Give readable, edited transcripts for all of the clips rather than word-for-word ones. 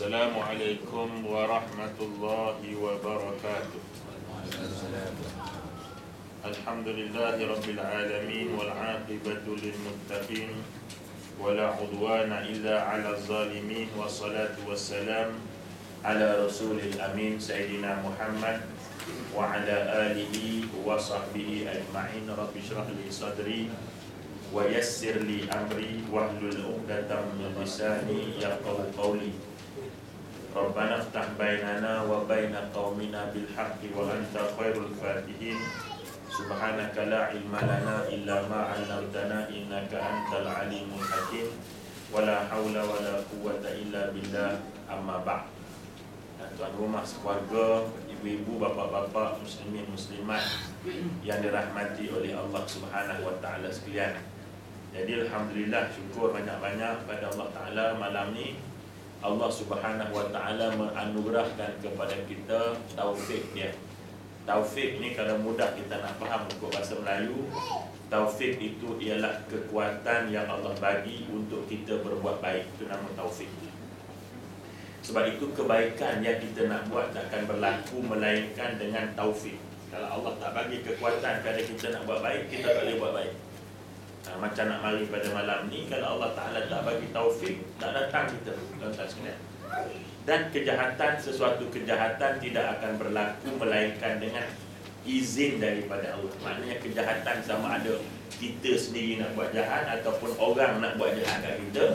Assalamualaikum warahmatullahi wabarakatuh. Alhamdulillahi rabbil alamin wal aqibatu lil muttaqin wala udwana illa 'alal zalimin wassalatu wassalam ala rasulil amin sayyidina Muhammad wa ala alihi wa sahbihi ajma'in. Rabbi shrah li sadri wa yassir li amri wahlul 'uqdatam min lisani yafqahu qawli. Rabbana iftah bainana wa baina qaumina bil haqqi wa anta khairul fatihin. Subhanaka la ilma lana illa ma 'allamtana innaka antal alimul hakim. Wala haula wala quwwata illa billah. Amma ba'd. Tuan rumah sekeluarga, ibu-ibu, bapa-bapa, muslimin muslimat yang dirahmati oleh Allah Subhanahu wa taala sekalian. Jadi alhamdulillah, syukur banyak-banyak pada Allah Taala malam ni Allah Subhanahu wa taala menganugerahkan kepada kita taufik dia. Taufik ni kalau mudah kita nak faham ikut bahasa Melayu, taufik itu ialah kekuatan yang Allah bagi untuk kita berbuat baik. Itu nama taufik. Sebab itu kebaikan yang kita nak buat takkan berlaku melainkan dengan taufik. Kalau Allah tak bagi kekuatan kepada kita nak buat baik, kita tak boleh buat baik. Macam nak mari pada malam ni, kalau Allah Ta'ala tak bagi taufik, tak datang kita, tuan-tuan sekalian. Dan kejahatan, sesuatu kejahatan tidak akan berlaku melainkan dengan izin daripada Allah. Maknanya kejahatan sama ada kita sendiri nak buat jahat ataupun orang nak buat jahat kat kita,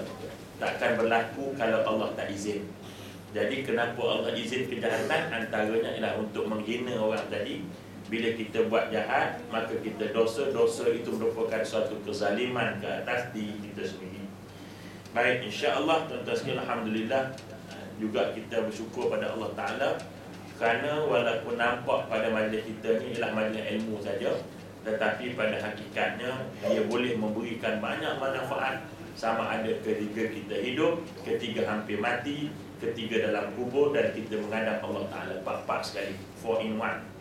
takkan berlaku kalau Allah tak izin. Jadi kenapa Allah izin kejahatan? Antaranya ialah untuk menghina orang tadi. Bila kita buat jahat, maka kita dosa itu merupakan suatu kezaliman ke atas diri kita sendiri. Baik, insya-Allah tuan-tuan sekalian, alhamdulillah juga kita bersyukur pada Allah Taala kerana walaupun nampak pada majlis kita ni ialah majlis ilmu saja, tetapi pada hakikatnya dia boleh memberikan banyak manfaat, sama ada ketika kita hidup, ketika hampir mati, ketika dalam kubur dan kita menghadap Allah Taala. Empat sekali, 4 in 1.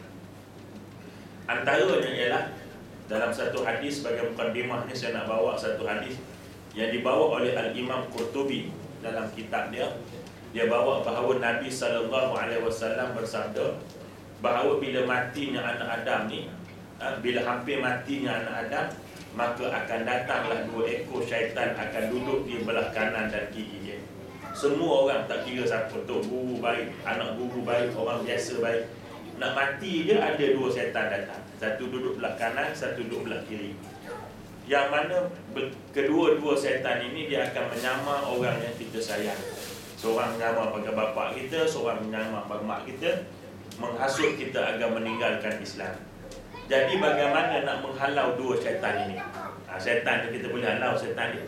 Antaranya ialah dalam satu hadis, sebagai mukadimah ni saya nak bawa satu hadis yang dibawa oleh Al-Imam Qurtubi dalam kitab dia. Dia bawa bahawa Nabi SAW bersabda bahawa bila matinya anak Adam ni, bila hampir matinya anak Adam, maka akan datanglah 2 ekor syaitan akan duduk di belah kanan dan kiri dia. Semua orang, tak kira siapa tu, guru baik, anak guru baik, orang biasa baik, nak mati je ada 2 syaitan datang. Satu duduk belah kanan, satu duduk belah kiri. Yang mana kedua-dua syaitan ini dia akan menyamar orang yang kita sayang. Seorang menyamar pada bapa kita, seorang menyamar pada mak kita, menghasut kita agar meninggalkan Islam. Jadi bagaimana nak menghalau 2 syaitan ini? Syaitan ni kita boleh halau syaitan ni.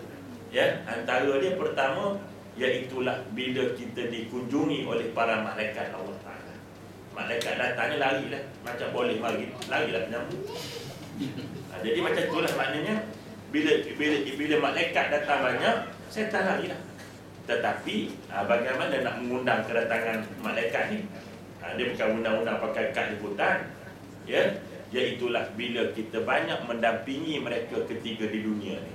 Ya, antara dia pertama iaitulah bila kita dikunjungi oleh para malaikat Allah Taala. Malaikat datangnya larilah, macam boleh mari, larilah penyambut. Jadi macam itulah maknanya bila malaikat datang banyak, syaitan larilah. Tetapi bagaimana nak mengundang kedatangan malaikat ni? Dia bukan undang-undang pakai kad liputan, ya, iaitulah bila kita banyak mendampingi mereka ketika di dunia ni.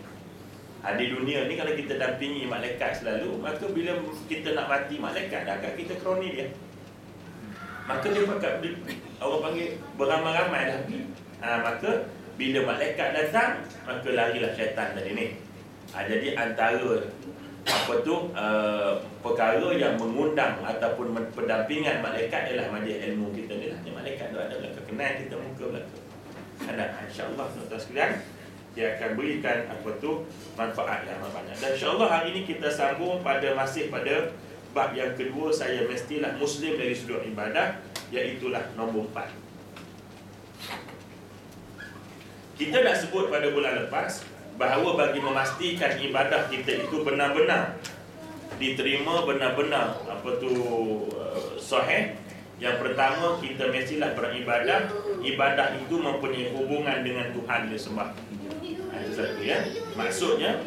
Di dunia ni kalau kita dampingi malaikat selalu, maka bila kita nak mati, malaikat dah kat kita kroni dia. Maka dia pakai, orang panggil beramai-ramai dah. Maka bila malaikat datang, maka larilah syaitan tadi ni. Jadi antara perkara yang mengundang ataupun pendampingan malaikat ialah majlis ilmu kita ni lah. Malaikat tu ada belakang kenal kita muka belakang. InsyaAllah tuan-tuan sekalian, dia akan berikan manfaat yang banyak. Dan insyaAllah hari ini kita sambung masih pada bab yang kedua, saya mestilah Muslim dari sudut ibadah, iaitulah nombor 4. Kita dah sebut pada bulan lepas bahawa bagi memastikan ibadah kita itu benar-benar diterima, benar-benar sahih, yang pertama kita mestilah beribadah, ibadah itu mempunyai hubungan dengan Tuhan dia sembah. Itu satu, ya. Maksudnya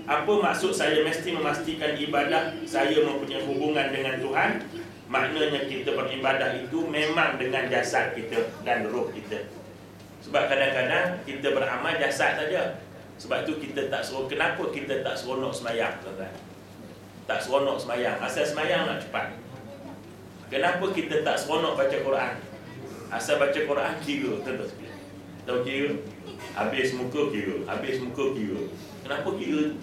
apa maksud saya mesti memastikan ibadah saya mempunyai hubungan dengan Tuhan? Maknanya kita beribadah itu memang dengan jasad kita dan roh kita. Sebab kadang-kadang kita beramal jasad saja. Sebab itu kita tak seronok. Kenapa kita tak seronok sembahyang, tuan-tuan? tak seronok semayang. Asal semayang nak cepat. Kenapa kita tak seronok baca Quran? Asal baca Quran kira. Tahu kira? Habis muka kira. Habis muka kira. Kenapa kira?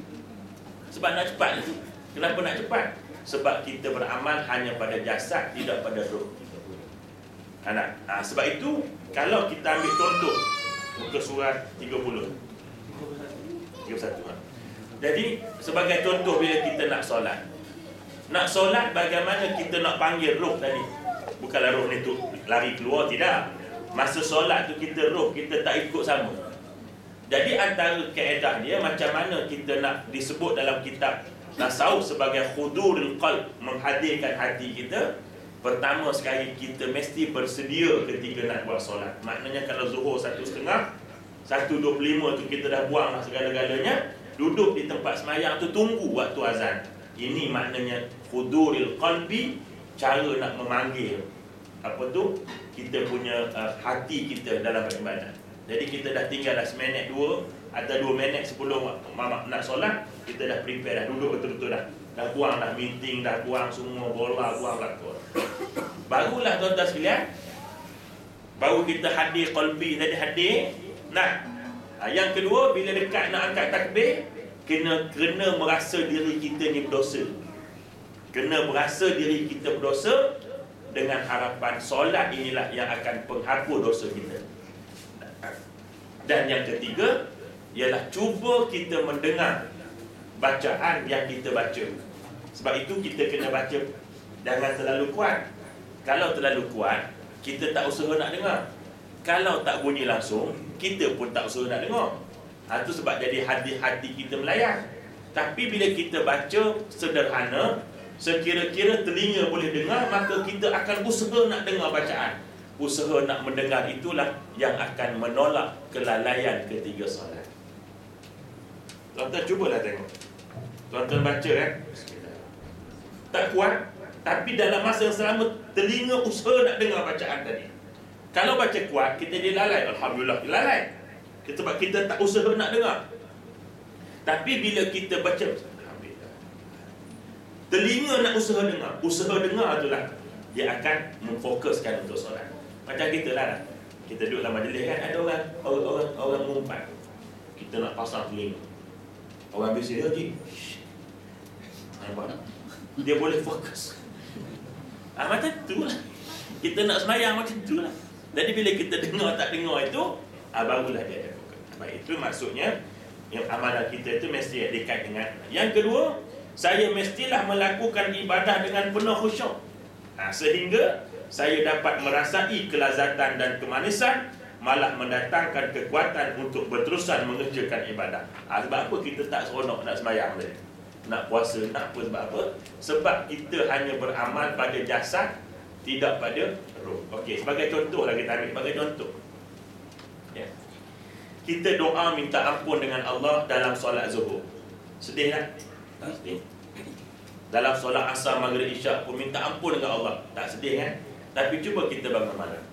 Sebab nak cepat tu. Kenapa nak cepat? Sebab kita beramal hanya pada jasad, tidak pada roh. Sebab itu, kalau kita ambil contoh muka surat 31. Jadi, sebagai contoh bila kita nak solat. Nak solat bagaimana kita nak panggil roh tadi. Bukanlah roh ni tu lari keluar, tidak. Masa solat tu kita roh, kita tak ikut sama. Jadi antara kaedah dia macam mana kita nak disebut dalam kitab tasawuf sebagai hudurul qalb, menghadirkan hati kita. Pertama sekali kita mesti bersedia ketika nak buat solat. Maknanya kalau zuhur 1.30, 1.25 tu kita dah buang segala-galanya, duduk di tempat semayang tu tunggu waktu azan. Ini maknanya huduril qalbi, cara nak memanggil apa tu kita punya hati kita dalam beribadah. Jadi kita dah tinggal dah seminit 2 atau 2 minit sebelum nak solat, kita dah prepare dah, duduk betul-betul dah. Dah buang dah meeting, dah buang semua bola, buang lakon. Barulah tuan-tuan sekalian, baru kita hadir qalbi tadi hadir. Yang kedua, bila dekat nak angkat takbir, kena merasa diri kita ni berdosa. Kena merasa diri kita berdosa, dengan harapan solat inilah yang akan penghapus dosa kita. Dan yang ketiga ialah cuba kita mendengar bacaan yang kita baca. Sebab itu kita kena baca jangan terlalu kuat. Kalau terlalu kuat, kita tak usaha nak dengar. Kalau tak bunyi langsung, kita pun tak usaha nak dengar. Itu sebab jadi hati kita melayang. Tapi bila kita baca sederhana, sekira-kira telinga boleh dengar, maka kita akan usaha nak dengar bacaan. Usaha nak mendengar itulah yang akan menolak kelalaian ketika solat. Tuan-tuan cubalah tengok. Tuan-tuan baca tak kuat, tapi dalam masa yang selama telinga usaha nak dengar bacaan tadi. Kalau baca kuat, kita dia lalai. Alhamdulillah, lalai. Sebab kita tak usaha nak dengar. Tapi bila kita baca, telinga nak usaha dengar itulah dia akan memfokuskan untuk solat. Macam kita lah, kita duduk dalam majlis kan, ada orang mengumpat, kita nak pasang telinga. Orang biasa lagi, dia boleh fokus. Macam tu lah, kita nak semayang macam tu lah. Jadi bila kita dengar tak dengar itu, barulah dia ada fokus. Baik, itu maksudnya yang amalan kita itu mesti dekat dengan. Yang kedua, saya mestilah melakukan ibadah dengan penuh khusyuk, sehingga saya dapat merasai kelazatan dan kemanisan, malah mendatangkan kekuatan untuk berterusan mengerjakan ibadah. Sebab apa kita tak seronok nak sembahyang tadi, nak puasa, nak apa? Sebab apa? Sebab kita hanya beramal pada jasad, tidak pada roh. Okey, sebagai contoh lah kita ambil sebagai contoh. Ya. Kita doa minta ampun dengan Allah dalam solat zuhur. Sedih tak? Sedih. Dalam solat asar, maghrib, isyak pun minta ampun dengan Allah. Tak sedih kan? Tapi cuba kita bangun malam,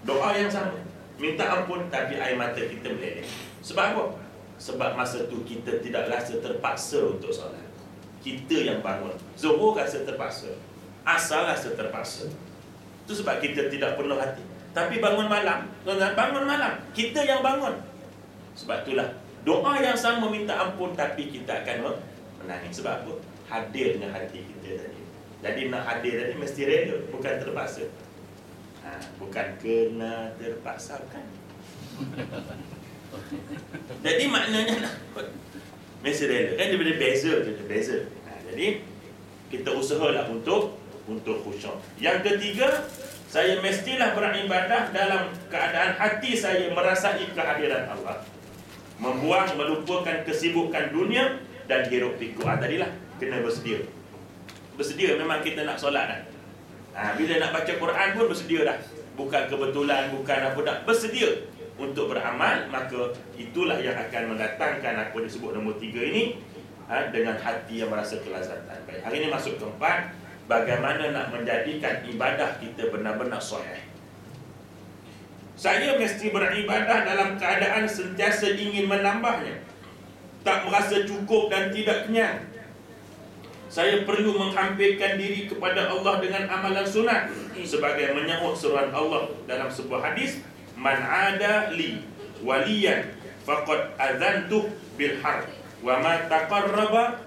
doa yang sama, minta ampun, tapi air mata kita meleleh. Sebab apa? Sebab masa tu kita tidak rasa terpaksa untuk solat. Kita yang bangun. Zuhur rasa terpaksa, asar rasa terpaksa. Itu sebab kita tidak penuh hati. Tapi bangun malam, kita yang bangun. Sebab itulah doa yang sama minta ampun, tapi kita akan menangis. Sebab apa? Hadir dengan hati kita tadi. Jadi nak hadir tadi mesti rela, bukan terpaksa. Bukan kena terpaksakan. Jadi maknanya mesti rela. Kan dia beza. Jadi kita usahalah untuk khusyuk. Yang ketiga, saya mestilah beribadah dalam keadaan hati saya merasai kehadiran Allah, membuang, melupakan kesibukan dunia dan hiruk pikuk. Tadilah kena bersedia. Bersedia memang kita nak solat dah. Bila nak baca Quran pun bersedia dah. Bukan kebetulan, bukan apa dah. Bersedia untuk beramal, maka itulah yang akan mendatangkan apa disebut nombor 3 ini, dengan hati yang merasa kelazatan. Baik, hari ini masuk keempat, bagaimana nak menjadikan ibadah kita benar-benar sahih. Saya mesti beribadah dalam keadaan sentiasa ingin menambahnya, tak merasa cukup dan tidak kenyang. Saya perlu menghampirkan diri kepada Allah dengan amalan sunat, sebagai menyahut seruan Allah dalam sebuah hadis, man ada li waliyan faqad adzantu bil harb wa ma taqarraba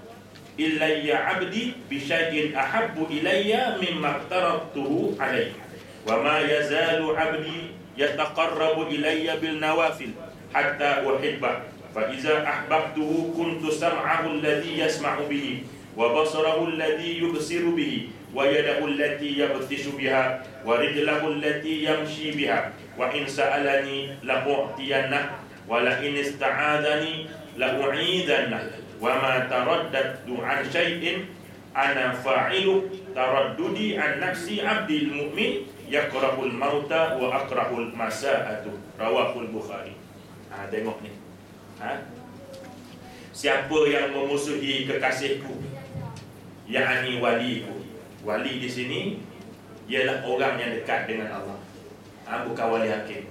ilayya 'abdi bi syai'in ahabbu ilayya mimma taraktuhu alayhi wa ma yazalu 'abdi yataqarrabu ilayya bil nawafil hatta uhibba fa iza ahbabtuhu kuntu sam'ahu alladhi yasma'u bihi wa basarahu alladhi yubsiru bihi wa yadahu allati yabtishu biha wa rijlahu allati yamshi biha wa in sa'alani la u'tiyanna wa la in ista'adani la u'idanna wa ma taraddadtu an syai'in ana fa'ilu taraddudi an nafsi 'abdil mu'min yakrahul mauta wa akrahul masa'atu, rawahul Bukhari. Tengok ni. Siapa yang memusuhi kekasihku, yakni waliku. Wali di sini ialah orang yang dekat dengan Allah, bukan wali hakim.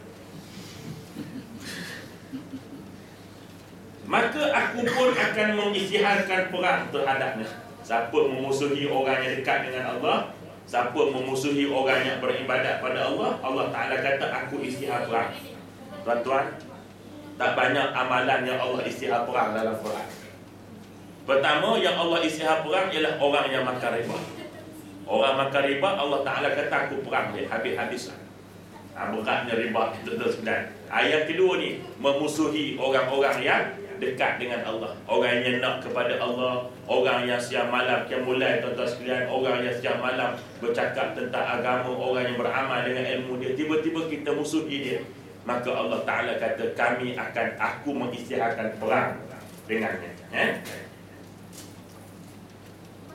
Maka aku pun akan mengisytiharkan perang terhadapnya. Siapa memusuhi orang yang dekat dengan Allah, siapa memusuhi orang yang beribadat pada Allah, Allah Ta'ala kata aku isytihar perang. Tuan-tuan, tak banyak amalan yang Allah isytihar perang dalam Quran. Pertama yang Allah isytihar perang ialah orang yang makan riba. Orang makan riba, Allah Ta'ala kata aku perang dia, habis-habislah. Beratnya riba, terus-terus. Ayat kedua ni, memusuhi orang-orang yang dekat dengan Allah, orang yang nak kepada Allah, orang yang siang malam mulai tuan-tuan sekalian, orang yang siang malam bercakap tentang agama, orang yang beramal dengan ilmu dia, tiba-tiba kita musuhi dia, maka Allah Ta'ala kata aku mengisytiharkan perang dengannya.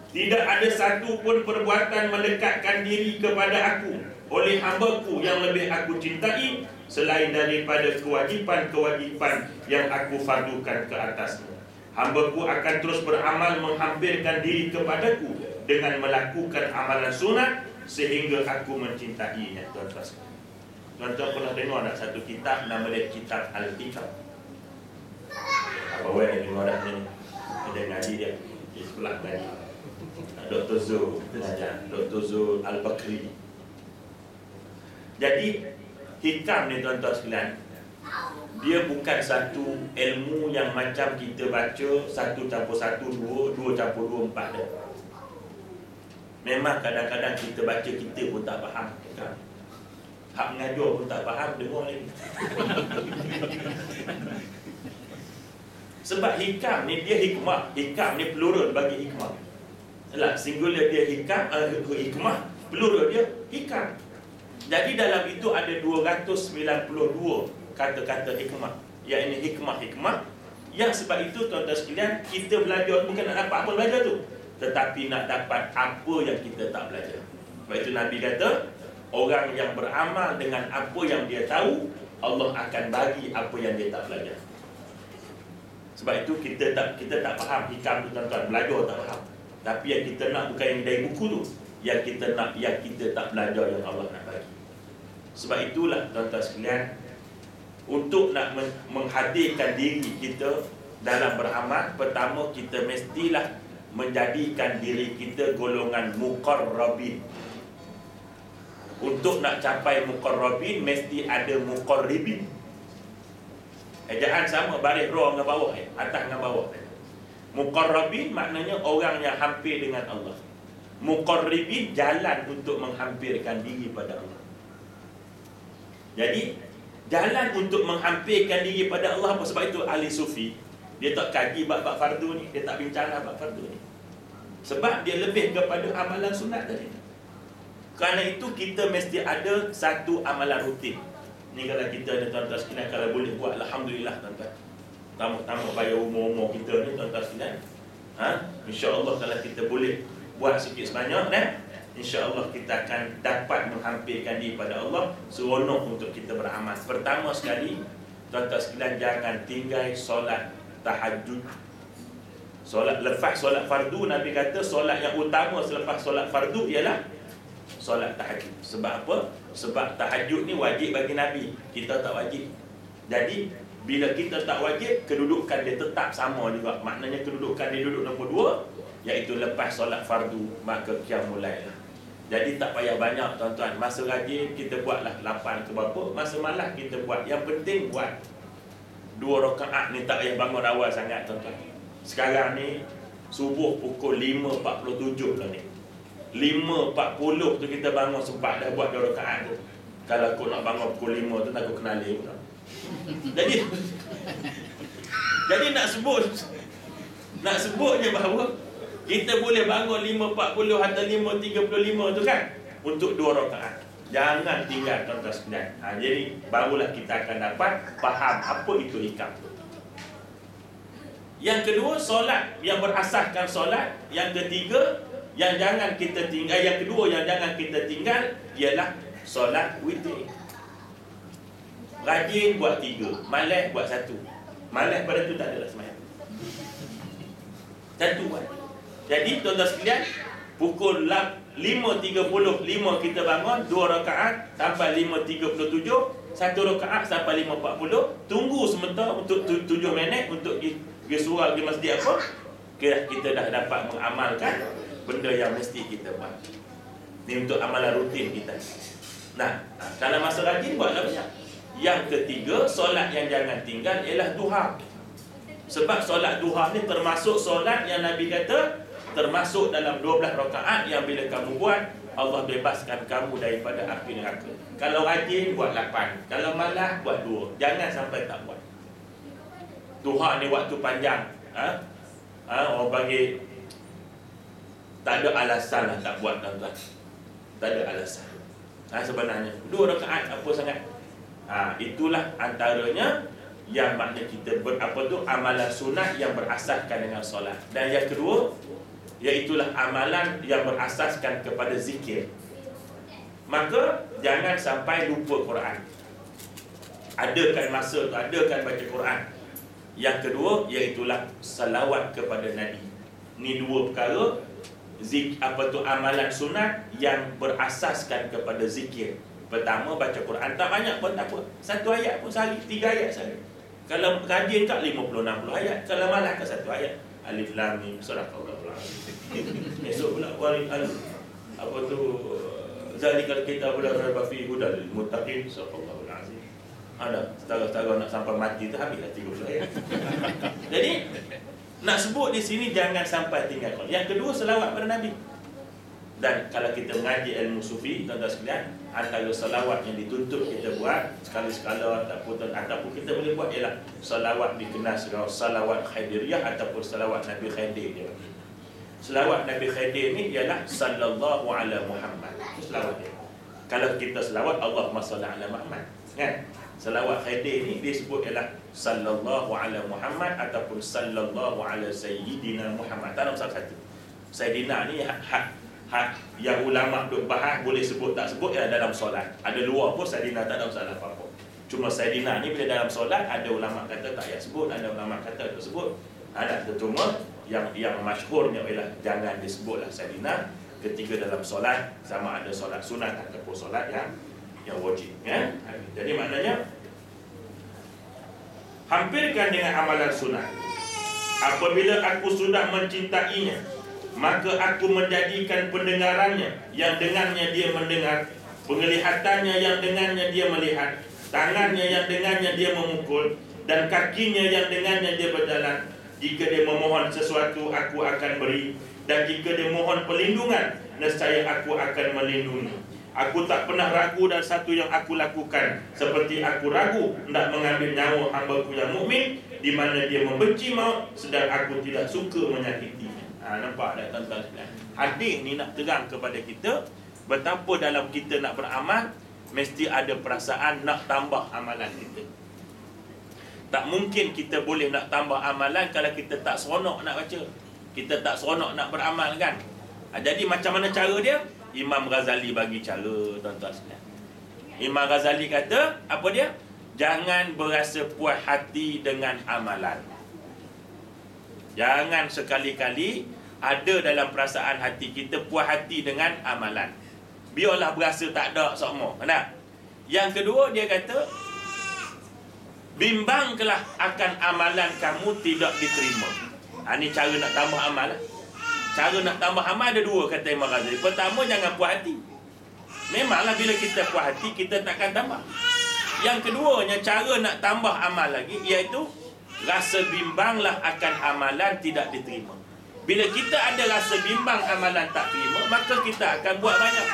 Tidak ada satu pun perbuatan mendekatkan diri kepada aku oleh hamba-Ku yang lebih aku cintai selain daripada kewajipan-kewajipan yang aku fardukan ke atasmu. Hamba-Ku akan terus beramal menghampirkan diri kepadaku dengan melakukan amalan sunat sehingga aku mencintainya. Tuan-tuan pernah dengar tak satu kitab nama dia Kitab Al-Hikam? Apa yang dengar dah ni? Ada ngaji dia di sekolah tadi. Dr. Zul Al-Bakri. Jadi hikam ni tuan-tuan sekalian, dia bukan satu ilmu yang macam kita baca 1 campur 1 2, 2 campur 2 4 dah. Memang kadang-kadang kita baca kita pun tak faham kan? Hak mengajar pun tak faham, dengar lagi. Sebab hikam ni dia hikmah. Hikam ni plural bagi hikmah. Singular dia hikmah, plural dia hikam. Jadi dalam itu ada 292 kata-kata hikmah, iaitu hikmah-hikmah yang sebab itu tuan-tuan sekalian, kita belajar bukan nak dapat apa belajar tu, tetapi nak dapat apa yang kita tak belajar. Sebab itu Nabi kata, orang yang beramal dengan apa yang dia tahu, Allah akan bagi apa yang dia tak belajar. Sebab itu kita tak faham hikam tu tuan-tuan, belajar tak faham. Tapi yang kita nak bukan yang dari buku tu, yang kita nak yang kita tak belajar yang Allah nak bagi. Sebab itulah tuan-tuan sekalian, untuk nak menghadirkan diri kita dalam beramal, pertama kita mestilah menjadikan diri kita golongan muqarrabin. Untuk nak capai muqarrabin mesti ada muqarribin. Ejaan sama, baris roh dengan bawah, atas dengan bawah. Muqarrabin maknanya orang yang hampir dengan Allah. Muqarribin jalan untuk menghampirkan diri pada Allah. Jadi jalan untuk menghampirkan diri pada Allah apa? Sebab itu ahli sufi dia tak kaji bab-bab fardu ni, dia tak bincang bab fardu ni. Sebab dia lebih kepada amalan sunat tadi. Kerana itu kita mesti ada satu amalan rutin. Ni kalau kita ada tuan-tuan sekalian, kalau boleh buat, alhamdulillah tuan-tuan. Tambah bayar umur-umur kita ni tuan-tuan sekalian. InsyaAllah kalau kita boleh buat sikit sebanyak, InsyaAllah kita akan dapat menghampirkan diri pada Allah. Seronok untuk kita beramal. Pertama sekali, tuan-tuan sekalian, jangan tinggal solat tahajud. Lepas solat fardu, Nabi kata solat yang utama selepas solat fardu ialah solat tahajud. Sebab apa? Sebab tahajud ni wajib bagi Nabi, kita tak wajib. Jadi Bila kita tak wajib, kedudukan dia tetap sama juga. Maknanya kedudukan dia duduk nombor 2, iaitu lepas solat fardu, maka qiyamul lail lah. Jadi tak payah banyak tuan-tuan. Masa rajin kita buatlah 8 ke berapa, masa malas kita buat. Yang penting buat 2 rakaat ni, tak payah bangun awal sangat tuan-tuan. Sekarang ni subuh pukul 5.47 lah ni. 5.40 tu kita bangun, sempat dah buat 2 rakaat tu. Kalau aku nak bangun pukul 5 tu, aku kenali pula. Jadi nak sebut je bahawa kita boleh bangun 5.40 atau 5.35 tu kan, untuk 2 rakaat. Jangan tinggal tuan-tuan sekalian. Jadi barulah kita akan dapat faham apa itu ikam. Yang kedua, solat yang berasaskan solat. Yang ketiga, yang jangan kita tinggal. Yang kedua yang jangan kita tinggal ialah solat witir. Rajin buat 3, malas buat 1. Malas pada tu tak adalah sembahyang. 1 buat. Jadi tuan-tuan sekalian, pukul 5.35 kita bangun 2 rakaat sampai 5.37, 1 rakaat sampai 5.40. Tunggu sebentar untuk 7 minit untuk pergi surau, pergi masjid apa. Kita dah dapat mengamalkan benda yang mesti kita buat. Ini untuk amalan rutin kita. Nah, kalau masa rajin buatlah banyak. Yang ketiga, solat yang jangan tinggal ialah duha. Sebab solat duha ni termasuk solat yang Nabi kata termasuk dalam 12 rakaat yang bila kamu buat, Allah bebaskan kamu daripada api neraka. Kalau rajin buat 8, kalau malas buat 2. Jangan sampai tak buat. Duha ni waktu panjang. Orang panggil tak ada alasan lah tak buat tuan-tuan. Tak ada alasan. Sebenarnya 2 rakaat apa sangat. Itulah antaranya yang makna kita amalan sunat yang berasaskan dengan solat. Dan yang kedua, iaitulah amalan yang berasaskan kepada zikir. Maka jangan sampai lupa Quran. Adakan masa tu, adakan baca Quran. Yang kedua, iaitulah salawat kepada Nabi. Ni 2 perkara amalan sunat yang berasaskan kepada zikir. Pertama, baca Quran. Tak banyak pun tak apa, 1 ayat pun sehari, 3 ayat sehari. Kalau rajin kat 50-60 ayat. Kalau malas kat 1 ayat. Alif lam mim sadaqallahul azim. Esok pula apa tu, zalikal kitabul la raiba fihi hudal lil muttaqin sadaqallahul azim. Ada setara-setara nak sampai mati tu habislah 30 ayat. Jadi nak sebut di sini jangan sampai tinggal. Yang kedua, selawat pada Nabi. Dan kalau kita mengaji ilmu sufi, tuan-tuan sekalian, antara selawat yang dituntut kita buat sekali-sekala ataupun kita boleh buat ialah selawat dikenal sebagai selawat Khadiriyah ataupun selawat Nabi Khidir dia. Selawat Nabi Khidir ni ialah sallallahu ala Muhammad. Itu selawat dia. Kalau kita selawat Allahumma salli ala Muhammad, kan? Selawat Khidir ni disebut ialah sallallahu ala Muhammad ataupun sallallahu ala sayyidina Muhammad. Tak ada salah satu. Sayyidina ni yang ulama duk bahas boleh sebut tak sebut ya dalam solat. Ada luar pun Sayyidina tak ada masalah apa-apa. Cuma Sayyidina ni bila dalam solat ada ulama kata tak payah sebut, ada ulama kata tak sebut. Ada cuma yang masyhurnya ialah jangan disebutlah Sayyidina ketika dalam solat, sama ada solat sunat ataupun solat yang wajib, ya. Jadi maknanya hampirkan dengan amalan sunat. Apabila aku sudah mencintainya, maka aku menjadikan pendengarannya yang dengannya dia mendengar, penglihatannya yang dengannya dia melihat, tangannya yang dengannya dia memukul, dan kakinya yang dengannya dia berjalan. Jika dia memohon sesuatu, aku akan beri, dan jika dia mohon perlindungan, nescaya aku akan melindungi. Aku tak pernah ragu dan satu yang aku lakukan, seperti aku ragu hendak mengambil nyawa hamba-Ku yang mukmin, di mana dia membenci maut, sedang aku tidak suka menyakitinya. Nampak tak tuan-tuan sekalian? Hadis ni nak terang kepada kita betapa dalam kita nak beramal mesti ada perasaan nak tambah amalan kita. Tak mungkin kita boleh nak tambah amalan kalau kita tak seronok nak baca, kita tak seronok nak beramal, kan? Jadi macam mana cara dia? Imam Ghazali bagi cara, tuan-tuan sekalian. Imam Ghazali kata apa dia? Jangan berasa puas hati dengan amalan. Jangan sekali-kali ada dalam perasaan hati kita puas hati dengan amalan. Biarlah berasa tak ada semua. Nah. Yang kedua dia kata bimbanglah akan amalan kamu tidak diterima. Ini cara nak tambah amal. Cara nak tambah amal ada dua, kata Imam Ghazali. Pertama, jangan puas hati. Memanglah bila kita puas hati, kita takkan tambah. Yang keduanya, cara nak tambah amal lagi, iaitu rasa bimbanglah akan amalan tidak diterima. Bila kita ada rasa bimbang amalan tak terima, maka kita akan buat banyak.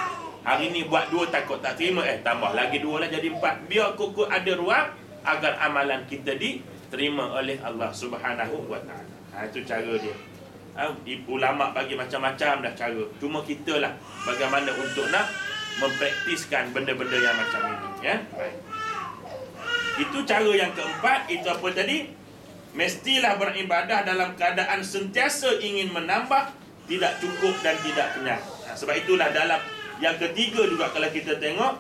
Hari ni buat 2 takut tak terima, tambah lagi 2 lah jadi 4. Biar kukuh ada ruang agar amalan kita diterima oleh Allah Subhanahu wa ta'ala. Itu cara dia. Ulama bagi macam-macam dah cara. Cuma kita lah bagaimana untuk nak mempraktiskan benda-benda yang macam ini, ya. Baik. Itu cara yang keempat. Itu apa tadi? Mestilah beribadah dalam keadaan sentiasa ingin menambah, tidak cukup dan tidak kenyang. Sebab itulah dalam yang ketiga juga kalau kita tengok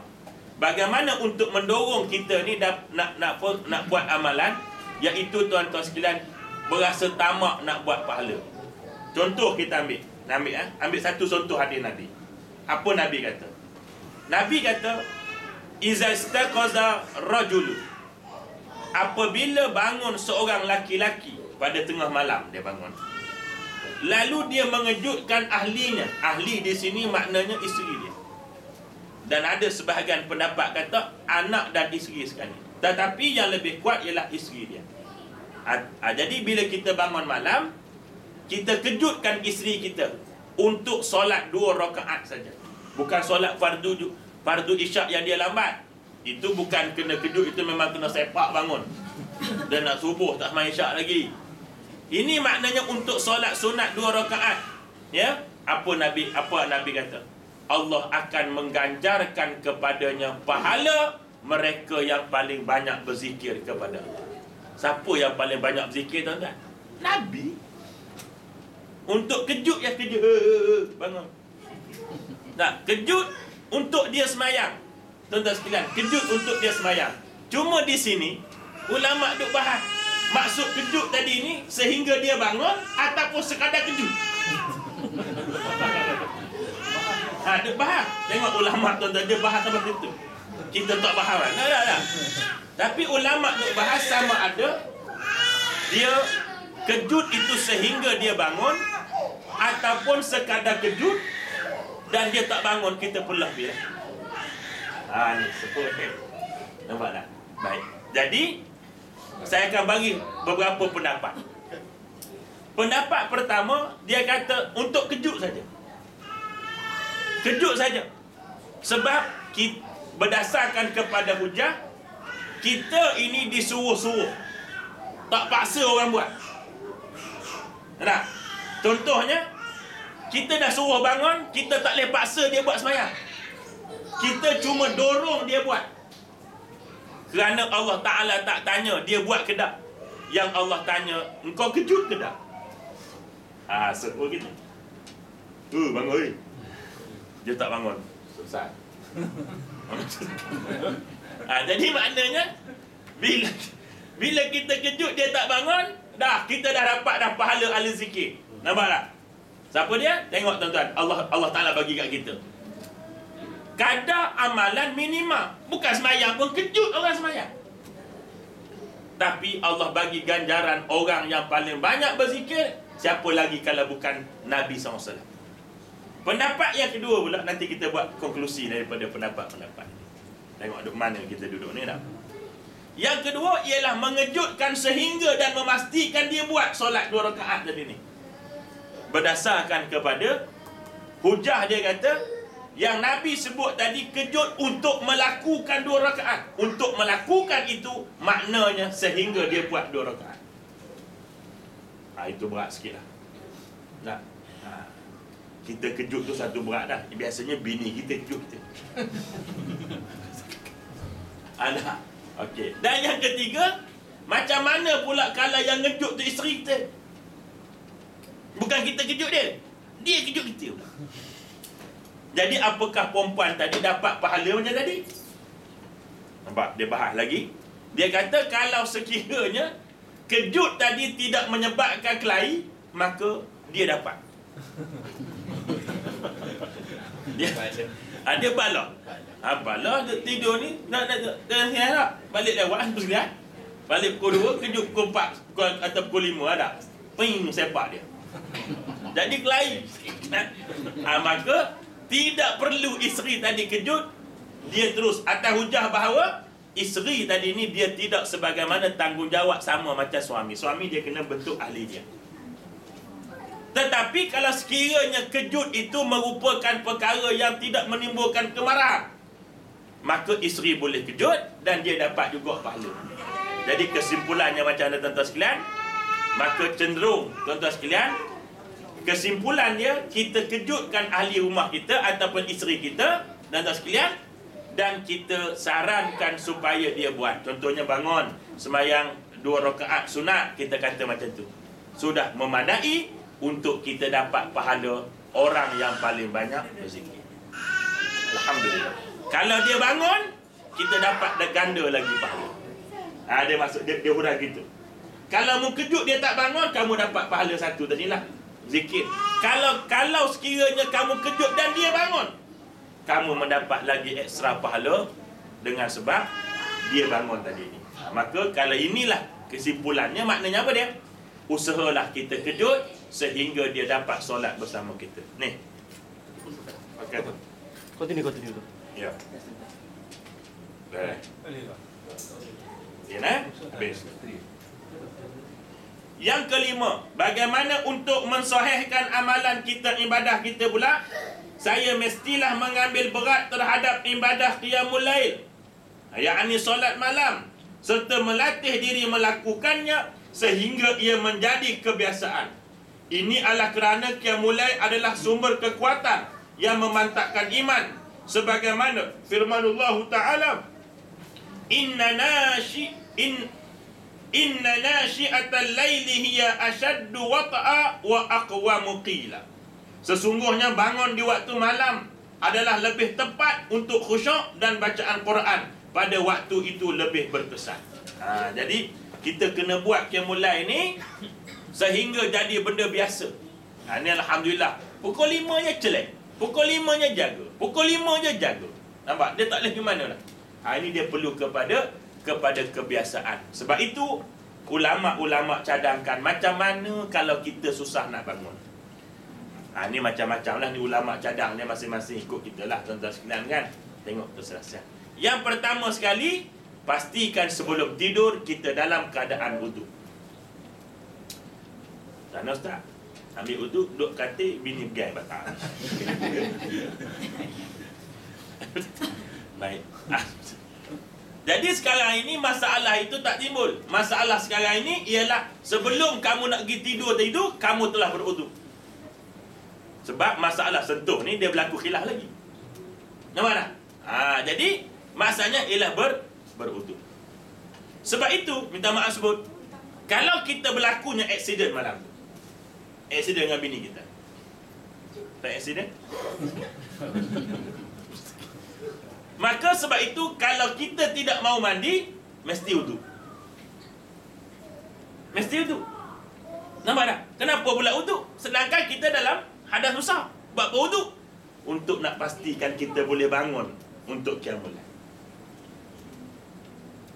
bagaimana untuk mendorong kita ni nak buat amalan, iaitu tuan-tuan sekalian berasa tamak nak buat pahala. Contoh kita ambil satu contoh hadis Nabi. Apa Nabi kata? Nabi kata, "Iza istaqaza rajulu." Apabila bangun seorang laki-laki pada tengah malam, dia bangun, lalu dia mengejutkan ahlinya. Ahli di sini maknanya isteri dia. Dan ada sebahagian pendapat kata anak dan isteri sekali. Tetapi yang lebih kuat ialah isteri dia. Jadi bila kita bangun malam, kita kejutkan isteri kita untuk solat 2 rakaat saja. Bukan solat fardu isyak yang dia lambat. Itu bukan kena kejut, itu memang kena sepak bangun. Dan nak subuh tak sembahyang isyak lagi. Ini maknanya untuk solat sunat 2 rakaat. Ya? Apa Nabi kata? Allah akan mengganjarkan kepadanya pahala mereka yang paling banyak berzikir kepada Allah. Siapa yang paling banyak berzikir, tuan-tuan? Nabi. Untuk kejut yang kejut, bangun. Tak, kejut untuk dia semayang. Tuan-tuan sekalian, kejut untuk dia semayang. Cuma di sini ulama duk bahas maksud kejut tadi ni sehingga dia bangun ataupun sekadar kejut. Duk bahas. Tengok ulama tuan-tuan, dia bahas apa itu. Kita tak bahas lah. Tak. Tapi ulama duk bahas sama ada dia kejut itu sehingga dia bangun ataupun sekadar kejut dan dia tak bangun, kita pun lebih lah. Ni sepuluh. Nampak tak? Baik. Jadi saya akan bagi beberapa pendapat. Pendapat pertama, dia kata untuk kejut saja. Kejut saja. Sebab berdasarkan kepada hujah, kita ini disuruh-suruh. Tak paksa orang buat. Tak? Contohnya, kita dah suruh bangun, kita tak boleh paksa dia buat sembahyang. Kita cuma dorong dia buat. Kerana Allah Ta'ala tak tanya dia buat ke tak. Yang Allah tanya, engkau kejut ke tak? Serupa kita. Bangun, oi. Dia tak bangun. Susah. Jadi maknanya, bila kita kejut dia tak bangun, kita dah dapat pahala ahli zikir. Nampak tak? Siapa dia? Tengok tuan-tuan, Allah Ta'ala bagi kat kita kadar amalan minima. Bukan semayang pun kejut orang semayang. Tapi Allah bagi ganjaran orang yang paling banyak berzikir. Siapa lagi kalau bukan Nabi SAW. Pendapat yang kedua pula, nanti kita buat konklusi daripada pendapat-pendapat ini. Tengok duduk mana kita duduk ni tak? Yang kedua ialah mengejutkan sehingga dan memastikan dia buat solat 2 rakaat tadi ni. Berdasarkan kepada hujah, dia kata yang Nabi sebut tadi kejut untuk melakukan 2 rakaat. Untuk melakukan itu maknanya sehingga dia buat 2 rakaat. Itu berat sikit lah. Tak? Kita kejut tu satu berat dah. Biasanya bini kita kejut kita. Ada. Okey. Dan yang ketiga, macam mana pula kalau yang ngejut tu isteri kita? Bukan kita kejut dia, dia kejut kita pula. Jadi apakah perempuan tadi dapat pahala macam tadi? Nampak? Dia bahas lagi. Dia kata kalau sekiranya kejut tadi tidak menyebabkan kelahi, maka dia dapat. Dia bala. Bala tidur ni nak balik lewat tu sekalian. Balik pukul 2, kejut pukul 4 atau pukul 5 ada. Ping, sepak dia. Jadi kelahi. Maka tidak perlu isteri tadi kejut. Dia terus atas hujah bahawa isteri tadi ni dia tidak sebagaimana tanggungjawab sama macam suami. Suami dia kena bentuk ahli dia. Tetapi kalau sekiranya kejut itu merupakan perkara yang tidak menimbulkan kemarahan, maka isteri boleh kejut dan dia dapat juga pahala. Jadi kesimpulannya macam mana tuan-tuan sekalian? Maka cenderung tuan-tuan sekalian, kesimpulan dia, kita kejutkan ahli rumah kita ataupun isteri kita, tuan-tuan sekalian, dan kita sarankan supaya dia buat. Contohnya bangun sembahyang 2 rakaat sunat, kita kata macam tu. Sudah memadai untuk kita dapat pahala orang yang paling banyak berzikir. Alhamdulillah. Kalau dia bangun, kita dapat ganda lagi pahala. Dia maksud dia hurah gitu. Kalau mu kejut dia tak bangun, kamu dapat pahala satu tadilah, zikir. Kalau sekiranya kamu kejut dan dia bangun, kamu mendapat lagi ekstra pahala dengan sebab dia bangun tadi ni. Maka kalau inilah kesimpulannya, maknanya apa dia? Usahalah kita kejut sehingga dia dapat solat bersama kita. Ni. Okey. Continue. Ya. Baik. Ya, habis. Yang kelima, bagaimana untuk mensahihkan amalan kita, ibadah kita pula? Saya mestilah mengambil berat terhadap ibadah qiyamul lail, yakni solat malam, serta melatih diri melakukannya sehingga ia menjadi kebiasaan. Ini adalah kerana qiyamul lail adalah sumber kekuatan yang memantapkan iman, sebagaimana firmanullah Ta'ala, Inna nashi'atal laili hiya ashaddu wata'a wa aqwamu qila. Sesungguhnya bangun di waktu malam adalah lebih tepat untuk khusyuk dan bacaan Quran. Pada waktu itu lebih berkesan. Jadi kita kena buat qiyamul lail ni sehingga jadi benda biasa. Ni alhamdulillah. Pukul 5 je celek, pukul 5 je jaga, pukul 5 je jaga. Nampak? Dia tak boleh ke mana dah. Ini dia perlu kepada kebiasaan. Sebab itu ulama-ulama cadangkan macam mana kalau kita susah nak bangun. Ni macam-macam lah ni ulama cadang dia, masing-masing ikut kita lah tuan-tuan sekalian kan. Tengok terserah. Yang pertama sekali, pastikan sebelum tidur kita dalam keadaan wudu. Sana ustaz, ambil wudu, duduk katil, bini pegang batal. Baik. Jadi sekarang ini masalah itu tak timbul. Masalah sekarang ini ialah sebelum kamu nak pergi tidur, kamu telah berwudu. Sebab masalah sentuh ni dia berlaku khilaf lagi. Nampak tak? Jadi maksudnya ialah berwudu. Sebab itu minta maaf sebut, kalau kita berlakunya aksiden malam tu, aksiden dengan bini kita, tak aksiden? Maka sebab itu kalau kita tidak mau mandi, mesti wudu. Mesti wudu. Nampak tak? Kenapa pula wudu? Sedangkan kita dalam hadas besar. Buat wudu untuk nak pastikan kita boleh bangun untuk qiyamul lail.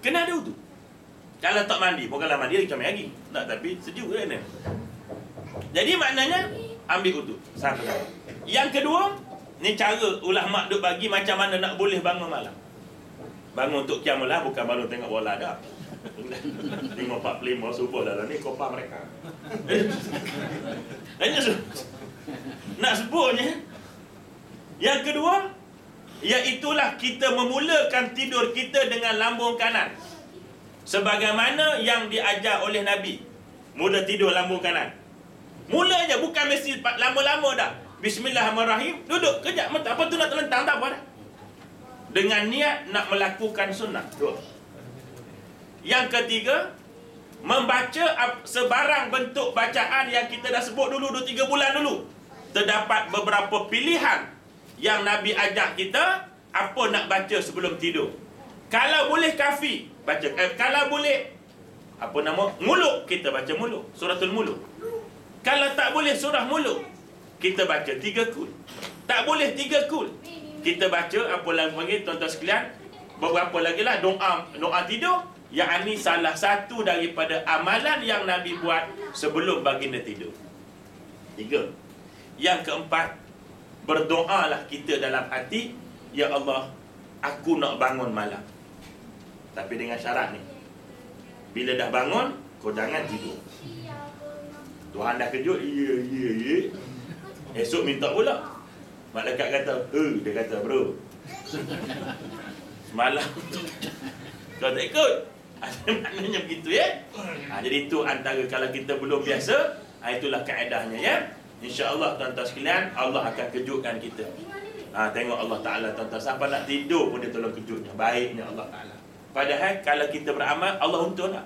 Kena ada wudu. Kalau tak mandi, bukanlah mandi lagi lagi. Tak, tapi sejuk kan. Jadi maknanya ambil wudu. Satu. Yang kedua, ni cara ulama duk bagi macam mana nak boleh bangun malam. Bangun untuk qiyamul lail bukan bangun tengok bola dah. 5.45 subuh dah ni kopah mereka. Nak sebutnya, yang kedua, iaitulah kita memulakan tidur kita dengan lambung kanan, sebagaimana yang diajar oleh Nabi. Mula tidur lambung kanan. Mula je, bukan mesti lama-lama dah. Bismillahirrahmanirrahim, duduk kejap mata, apa tu nak terlentang tak apa dah. Dengan niat nak melakukan sunnah. Dua. Yang ketiga, membaca sebarang bentuk bacaan yang kita dah sebut dulu 2-3 bulan dulu. Terdapat beberapa pilihan yang Nabi ajak kita apa nak baca sebelum tidur. Kalau boleh kafi, baca. Kalau boleh muluk, kita baca muluk, suratul muluk. Kalau tak boleh surah muluk, kita baca 3 kul. Tak boleh 3 kul, kita baca apa lagi panggil tuan-tuan sekalian, beberapa lagi lah doa tidur Yang ini salah satu daripada amalan yang Nabi buat sebelum baginda tidur. 3. Yang keempat, berdoalah kita dalam hati, ya Allah, aku nak bangun malam. Tapi dengan syarat ni, bila dah bangun, kau jangan tidur. Tuhan dah kejut, ya. Esok minta pula. Malaikat kata, dia kata, bro, semalam kau tak ikut. Maknanya begitu ya. Jadi itu antara, kalau kita belum biasa, itulah kaedahnya ya. InsyaAllah tuan-tuan sekalian, Allah akan kejutkan kita. Tengok Allah Ta'ala tuan-tuan, siapa nak tidur pun dia tolong kejutnya. Baiknya Allah Ta'ala. Padahal kalau kita beramal, Allah untung tak?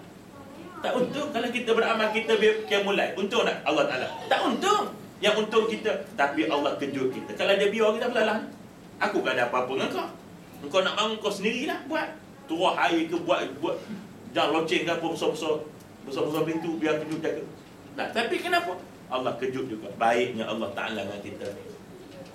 Tak untung. Kalau kita beramal, kita mulai, untung tak Allah Ta'ala? Tak untung. Yang untung kita, tapi Allah kejut kita. Kalau dia biar kita belalah, aku tak ada apa-apa dengan kau. Engkau nak bangun kau sendirilah buat. Turah air ke buat jangan loceng ke apa besar-besar pintu biar kejut jaga. Nah, tapi kenapa? Allah kejut juga. Baiknya Allah Ta'ala dengan kita ni.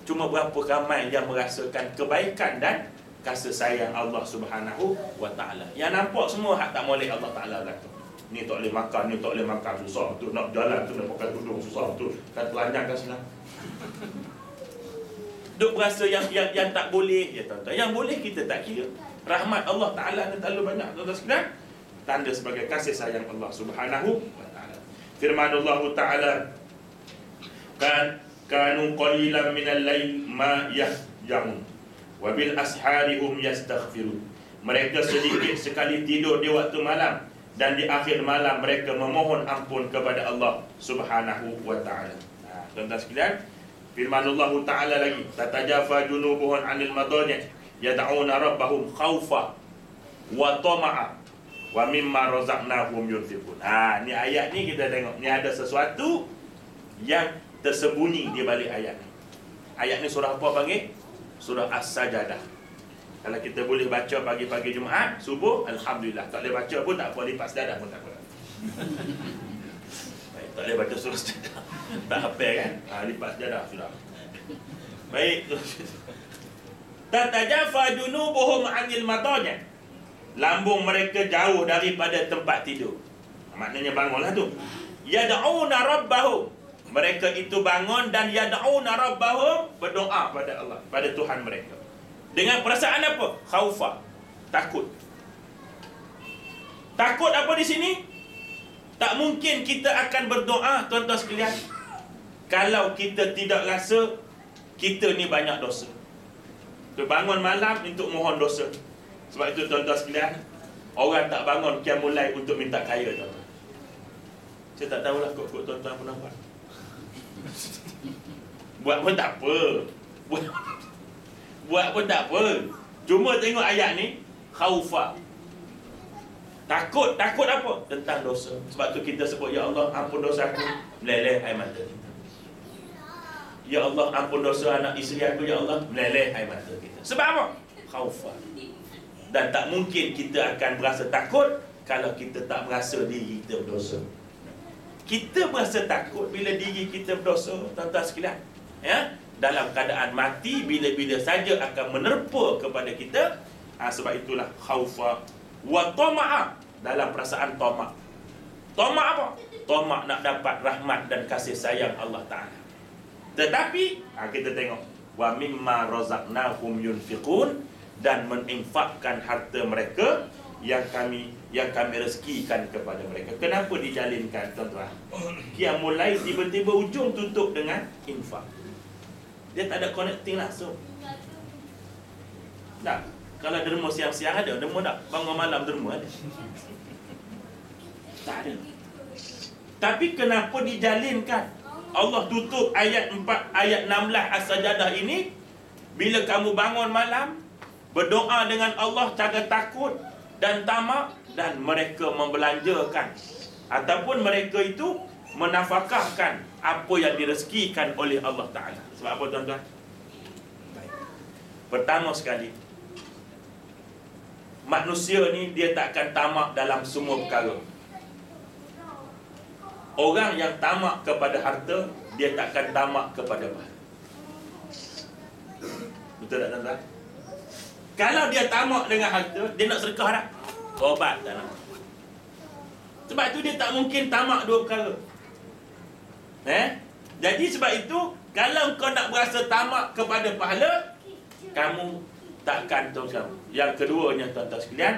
Cuma berapa ramai yang merasakan kebaikan dan kasih sayang Allah Subhanahu wa Ta'ala. Yang nampak semua hak tak molek Allah Ta'ala kata. Ni tak boleh makan, ni tak boleh makan, susah tu. Nak jalan tu, nak pakai tudung, susah tu. Kan telanjang kan senang. Duk berasa yang tak boleh, ya tuan-tuan. Yang boleh kita tak kira. Rahmat Allah Ta'ala ni terlalu banyak, tuan-tuan sekalian. Tanda sebagai kasih sayang Allah Subhanahu wa Ta'ala. Firman Allah Ta'ala, kanu qalilan minal lail ma yahjamun wa bil asharihum yastaghfirun. Mereka sedikit sekali tidur di waktu malam, dan di akhir malam mereka memohon ampun kepada Allah Subhanahu wa Ta'ala. Tuan-tuan sekalian, firman Allah Ta'ala lagi, tatajafa junubuhum 'anil madajih yad'una rabbahum khaufa wa tama'a wa mimma razaqnahum yunfiqun. Ni ayat ni kita tengok, ni ada sesuatu yang tersembunyi di balik ayat ni. Ayat ni surah apa panggil? Surah As-Sajadah. Kalau kita boleh baca pagi-pagi Jumaat, subuh, alhamdulillah. Tak boleh baca pun tak apa, lipat sejadah pun tak apa. Baik, tak boleh baca surah Sajadah. Tak hafal kan? Lipat sejadah sudah. Baik. Tatajafa junubuhum 'anil madajih. Lambung mereka jauh daripada tempat tidur. Maknanya bangunlah tu. Yad'una rabbahum. Mereka itu bangun dan yad'una rabbahum, berdoa pada Allah, pada Tuhan mereka. Dengan perasaan apa? Khaufa, takut. Takut apa di sini? Tak mungkin kita akan berdoa, tuan-tuan sekalian, kalau kita tidak rasa kita ni banyak dosa. Bangun malam untuk mohon dosa. Sebab itu tuan-tuan sekalian, orang tak bangun mulai untuk minta kaya, tuan-tuan. Saya tak tahulah kok tuan-tuan pernah buat. Buat pun tak apa. Buat pun tak apa. Cuma tengok ayat ni, khaufa. Takut apa? Tentang dosa. Sebab tu kita sebut, ya Allah, ampun dosa aku, meleleh air mata kita. Ya Allah, ampun dosa anak isteri aku, ya Allah, meleleh air mata kita. Sebab apa? Khaufa. Dan tak mungkin kita akan berasa takut kalau kita tak merasa diri kita berdosa. Kita berasa takut bila diri kita berdosa, tuan-tuan sekalian. Ya? Dalam keadaan mati, bila-bila saja akan menerpa kepada kita. Sebab itulah khaufa wa tama'a, dalam perasaan tamak. Tamak apa? Tamak nak dapat rahmat dan kasih sayang Allah Ta'ala. Tetapi kita tengok, wa mimma razaqnahum yunfiqun, dan menginfakkan harta mereka yang kami rezekikan kepada mereka. Kenapa dijalinkan, tuan-tuan? Yang mulai tiba-tiba ujung tutup dengan infak. Dia tak ada connecting langsung. Tak. Kalau derma siang-siang ada, derma tak? Bangun malam derma ada? Tak ada. Tapi kenapa dijalinkan? Allah tutup ayat 4, ayat 16 As-Sajadah ini, bila kamu bangun malam, berdoa dengan Allah cara takut dan tamak, dan mereka membelanjakan ataupun mereka itu menafkahkan apa yang direzekikan oleh Allah Ta'ala. Sebab apa, tuan-tuan? Baik. Pertama sekali, manusia ni dia takkan tamak dalam semua perkara. Orang yang tamak kepada harta, dia takkan tamak kepada pahala. Betul tak, tuan-tuan? Kalau dia tamak dengan harta, dia nak sedekah tak? Taubat tak nak. Sebab itu dia tak mungkin tamak dua perkara. Jadi sebab itu, kalau kau nak berasa tamak kepada pahala, kamu takkan teruskan. Yang keduanya tuan-tuan sekalian,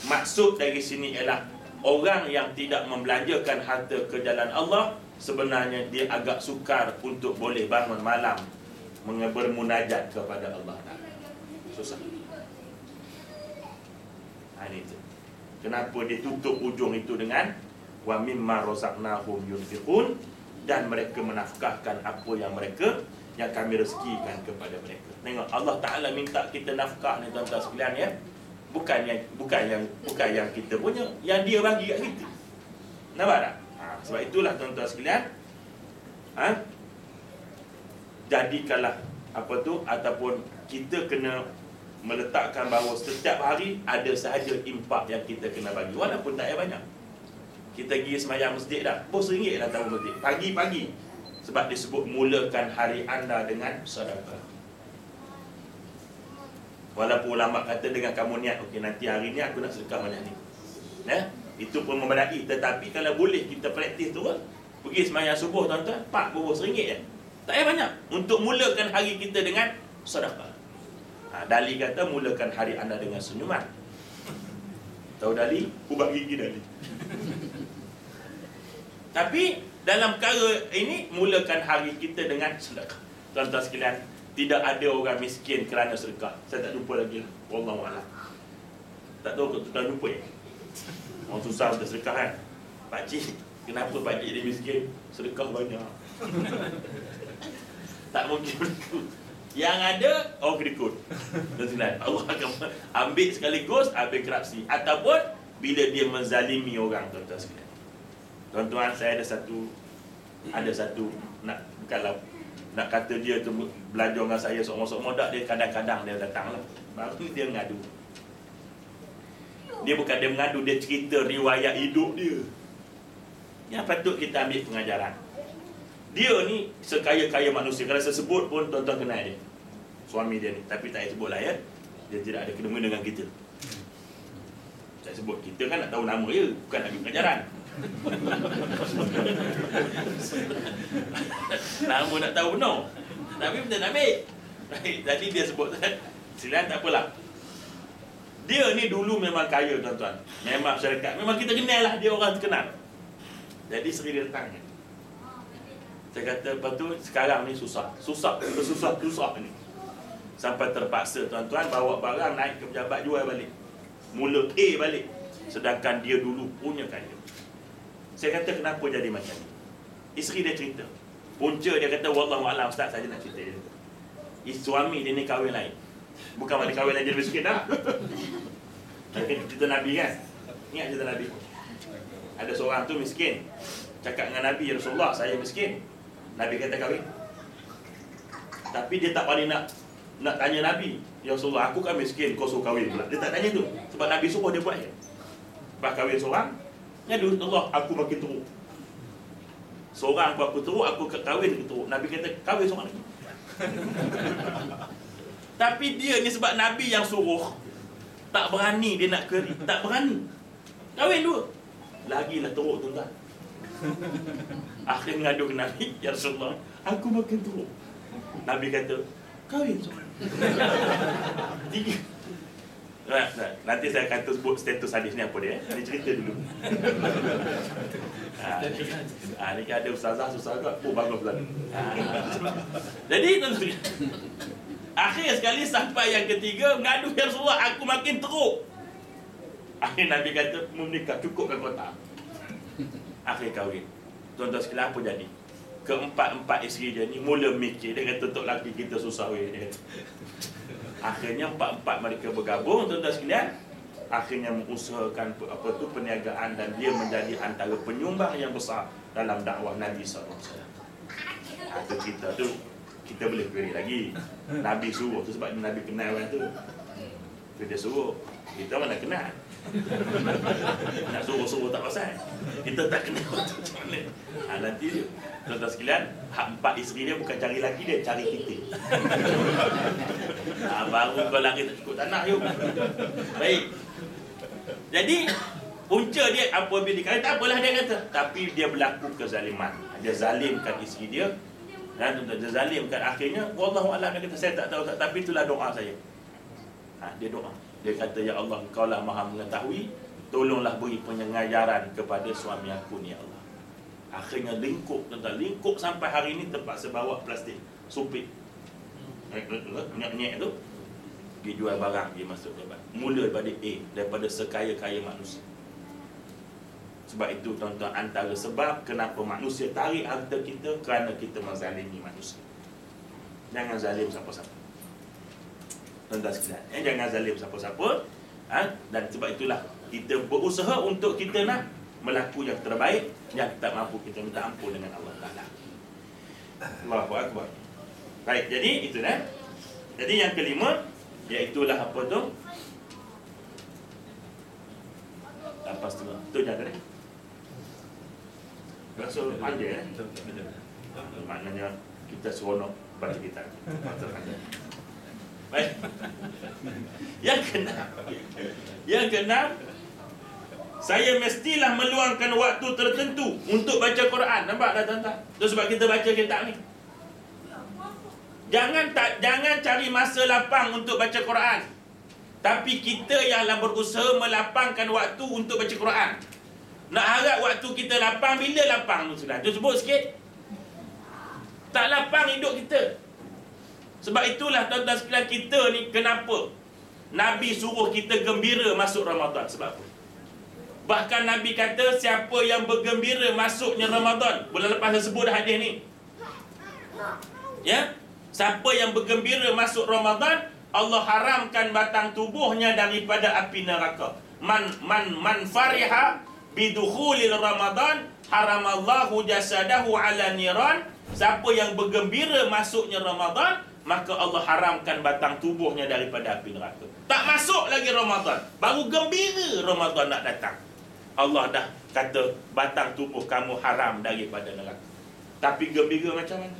maksud dari sini ialah orang yang tidak membelanjakan harta ke jalan Allah, sebenarnya dia agak sukar untuk boleh bangun malam bermunajat kepada Allah Ta'ala. Susah. Ini tu. Kenapa dia tutup ujung itu dengan wa mimma razaqnahum yunfiqun, dan mereka menafkahkan apa yang kami rezekikan kepada mereka. Tengok, Allah Ta'ala minta kita nafkah ni tuan-tuan sekalian ya. Bukan yang kita punya, yang dia bagi kat kita. Nampak tak? Sebab itulah tuan-tuan sekalian, jadikanlah ataupun kita kena meletakkan bahawa setiap hari ada sahaja impak yang kita kena bagi, walaupun tak payah banyak. Kita pergi semayang masjid dah, RM1 dah tahu masjid pagi-pagi, sebab disebut mulakan hari anda dengan sedekah. Walaupun ulama kata dengan kamu niat, okey nanti hari ni aku nak sedekah banyak ni, itu pun memadai. Tetapi kalau boleh kita praktis tu, pergi semayang subuh tuan-tuan, pak bubur RM1 je, tak payah banyak, untuk mulakan hari kita dengan sedekah. Dali kata mulakan hari anda dengan senyuman. Tahu Dali? Ubah gigi Dali. Tapi dalam perkara ini, mulakan hari kita dengan sedekah. Tuan-tuan sekalian, tidak ada orang miskin kerana sedekah. Saya tak jumpa lagi lah. Wallahualam. Tak tahu kau tuan jumpa ya? Orang susah untuk sedekah kan? Pakcik, kenapa pakcik dia miskin? Sedekah banyak. Tak mungkin begitu. Yang ada, orang kena ikut. Allah akan ambil sekaligus, ambil kerapsi. Ataupun, bila dia menzalimi orang, tuan-tuan sekalian. Tuan-tuan, saya ada satu kalau nak kata dia tu belajar dengan saya seorang-seorang, tak, dia kadang-kadang dia datang lah. Baru dia mengadu. Dia bukan dia mengadu, dia cerita riwayat hidup dia. Yang patut kita ambil pengajaran. Dia ni sekaya-kaya manusia. Kalau saya sebut pun tuan-tuan kenal dia, suami dia ni. Tapi tak payah sebut lah ya. Dia tidak ada kena dengan kita. Saya sebut, kita kan nak tahu nama dia, bukan nak ambil pengajaran. Nama nak tahu benar, tapi kita nak ambil. Tadi dia sebut, silakan tak apalah. Dia ni dulu memang kaya tuan-tuan, memang masyarakat, memang kita kenal lah, dia orang terkenal. Jadi seri dia datang. Saya kata, lepas tu sekarang ni susah ni. Sampai terpaksa tuan-tuan bawa barang naik ke pejabat, jual balik, mula balik. Sedangkan dia dulu punya kaya. Saya kata, kenapa jadi macam ni? Isteri dia cerita. Punca dia kata, wallahualam ustaz, saja nak cerita dia. Suami dia ni kahwin lain. Bukan mana kahwin lain jadi miskin dah. Cerita Nabi kan? Ingat cerita Nabi? Ada seorang tu miskin, cakap dengan Nabi, ya Rasulullah, saya miskin. Nabi kata kahwin. Tapi dia tak paling nak tanya Nabi, ya Rasulullah, aku kan miskin, kau suruh kahwin pula. Dia tak tanya tu, sebab Nabi suruh dia buat je. Lepas kahwin seorang, ngadu Allah, aku makin teruk. Seorang aku teruk, aku kahwin teruk. Nabi kata, kahwin seorang lagi. Tapi dia ni sebab Nabi yang suruh, tak berani dia nak keri, tak berani. Kahwin dua. Lagilah teruk tuan-tuan. Akhirnya ngadu ke Nabi, ya Rasulullah, aku makin teruk. Nabi kata, kahwin seorang. Tiga. Nanti saya akan sebut status hadis ni apa dia. Dia cerita dulu. Ni kan ada ustazah susah kot. Oh bagus pula. Jadi akhir sekali sampai yang ketiga, mengadu, ya Rasulullah, aku makin teruk. Akhir Nabi kata, menikah, cukupkan kota. Akhir kahwin. Tuan-tuan sekalian, apa jadi? Keempat-empat isteri dia ni mula mikir. Dia kata, untuk lelaki kita susah weh. Dia kata. Akhirnya empat-empat mereka bergabung, tuan-tuan sekalian. Akhirnya mengusahakan perniagaan, dan dia menjadi antara penyumbang yang besar dalam dakwah Nabi SAW. Itu cerita tu kita boleh query lagi. Nabi suruh tu sebab Nabi kenal orang tu. Dia suruh. Kita mana kenal. Nak suruh-suruh tak pasal. Kita tak kenal macam mana. Nanti dia, tuan-tuan sekalian, empat isteri dia bukan cari laki, dia cari kita. Baru kau lari tak cukup tak nak yuk. Baik. Jadi punca dia apabila dikata tak apalah dia kata, tapi dia berlaku kezaliman. Dia zalimkan isteri dia dan dia zalimkan, akhirnya wallahu a'lam, dia kata saya tak tahu, tapi itulah doa saya. Dia doa. Dia kata, ya Allah, Engkau lah Maha mengetahui, tolonglah beri pengajaran kepada suami aku ni, ya Allah. Akhirnya lingkup sampai hari ini terpaksa bawa plastik supit nyek tu dia jual barang, dia masuk jabat. Mula daripada sekaya-kaya manusia. Sebab itu tuan-tuan, antara sebab kenapa manusia tarik harta kita, kerana kita menzalimi manusia. Jangan zalim siapa-siapa, tuan-tuan sekalian, jangan zalim siapa-siapa. Dan sebab itulah kita berusaha untuk kita nak melaku yang terbaik. Yang tak mampu, kita minta ampun dengan Allah Ta'ala. Allahu Akbar. Baik, jadi itu dah. Jadi yang kelima, iaitulah apa tu? Lepas tu, tu jangan ni. Rasa panjang maknanya kita seronok baca kitab. Baik. Yang keenam, saya mestilah meluangkan waktu tertentu untuk baca Quran. Nampak tak tuan-tuan? Itu sebab kita baca kitab ni. Jangan cari masa lapang untuk baca Quran, tapi kita yang berusaha melapangkan waktu untuk baca Quran. Nak harap waktu kita lapang, bila lapang tu sudah? Tu sebut sikit. Tak lapang hidup kita. Sebab itulah tuan-tuan sekalian, kita ni kenapa Nabi suruh kita gembira masuk Ramadan? Sebab apa? Bahkan Nabi kata, siapa yang bergembira masuknya Ramadan. Bulan lepas saya sebut hadis ni. Ya? Siapa yang bergembira masuk Ramadan, Allah haramkan batang tubuhnya daripada api neraka. Man fariha bidukhulil Ramadan, haramallahu jasadahu ala niran. Siapa yang bergembira masuknya Ramadan, maka Allah haramkan batang tubuhnya daripada api neraka. Tak masuk lagi Ramadan, baru gembira Ramadan nak datang, Allah dah kata batang tubuh kamu haram daripada neraka. Tapi gembira macam mana?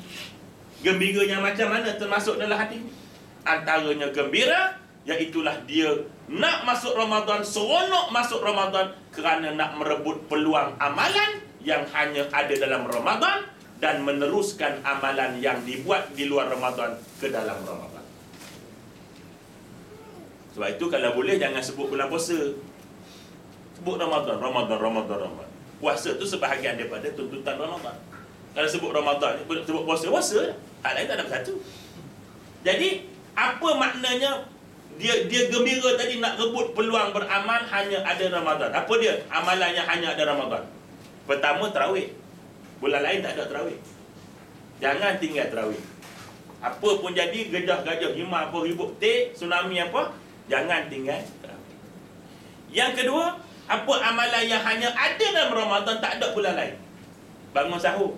Gembiranya macam mana termasuk dalam hadis ni? Antaranya gembira, iaitulah dia nak masuk Ramadan, seronok masuk Ramadan kerana nak merebut peluang amalan yang hanya ada dalam Ramadan dan meneruskan amalan yang dibuat di luar Ramadan ke dalam Ramadan. Sebab itu kalau boleh jangan sebut bulan puasa. Sebut Ramadan. Puasa tu sebahagian daripada tuntutan Ramadan. Kalau sebut Ramadan, sebut puasa, hal lain tak ada satu. Jadi, apa maknanya dia gembira tadi nak rebut peluang beramal hanya ada Ramadan? Apa dia? Amalannya hanya ada Ramadan. Pertama, tarawih. Bulan lain tak ada tarawih. Jangan tinggal tarawih. Apa pun jadi, gajah-gajah, hima apa, ribut petik, tsunami apa, jangan tinggal tarawih. Yang kedua, apa amalan yang hanya ada dalam Ramadan, tak ada bulan lain? Bangun sahur.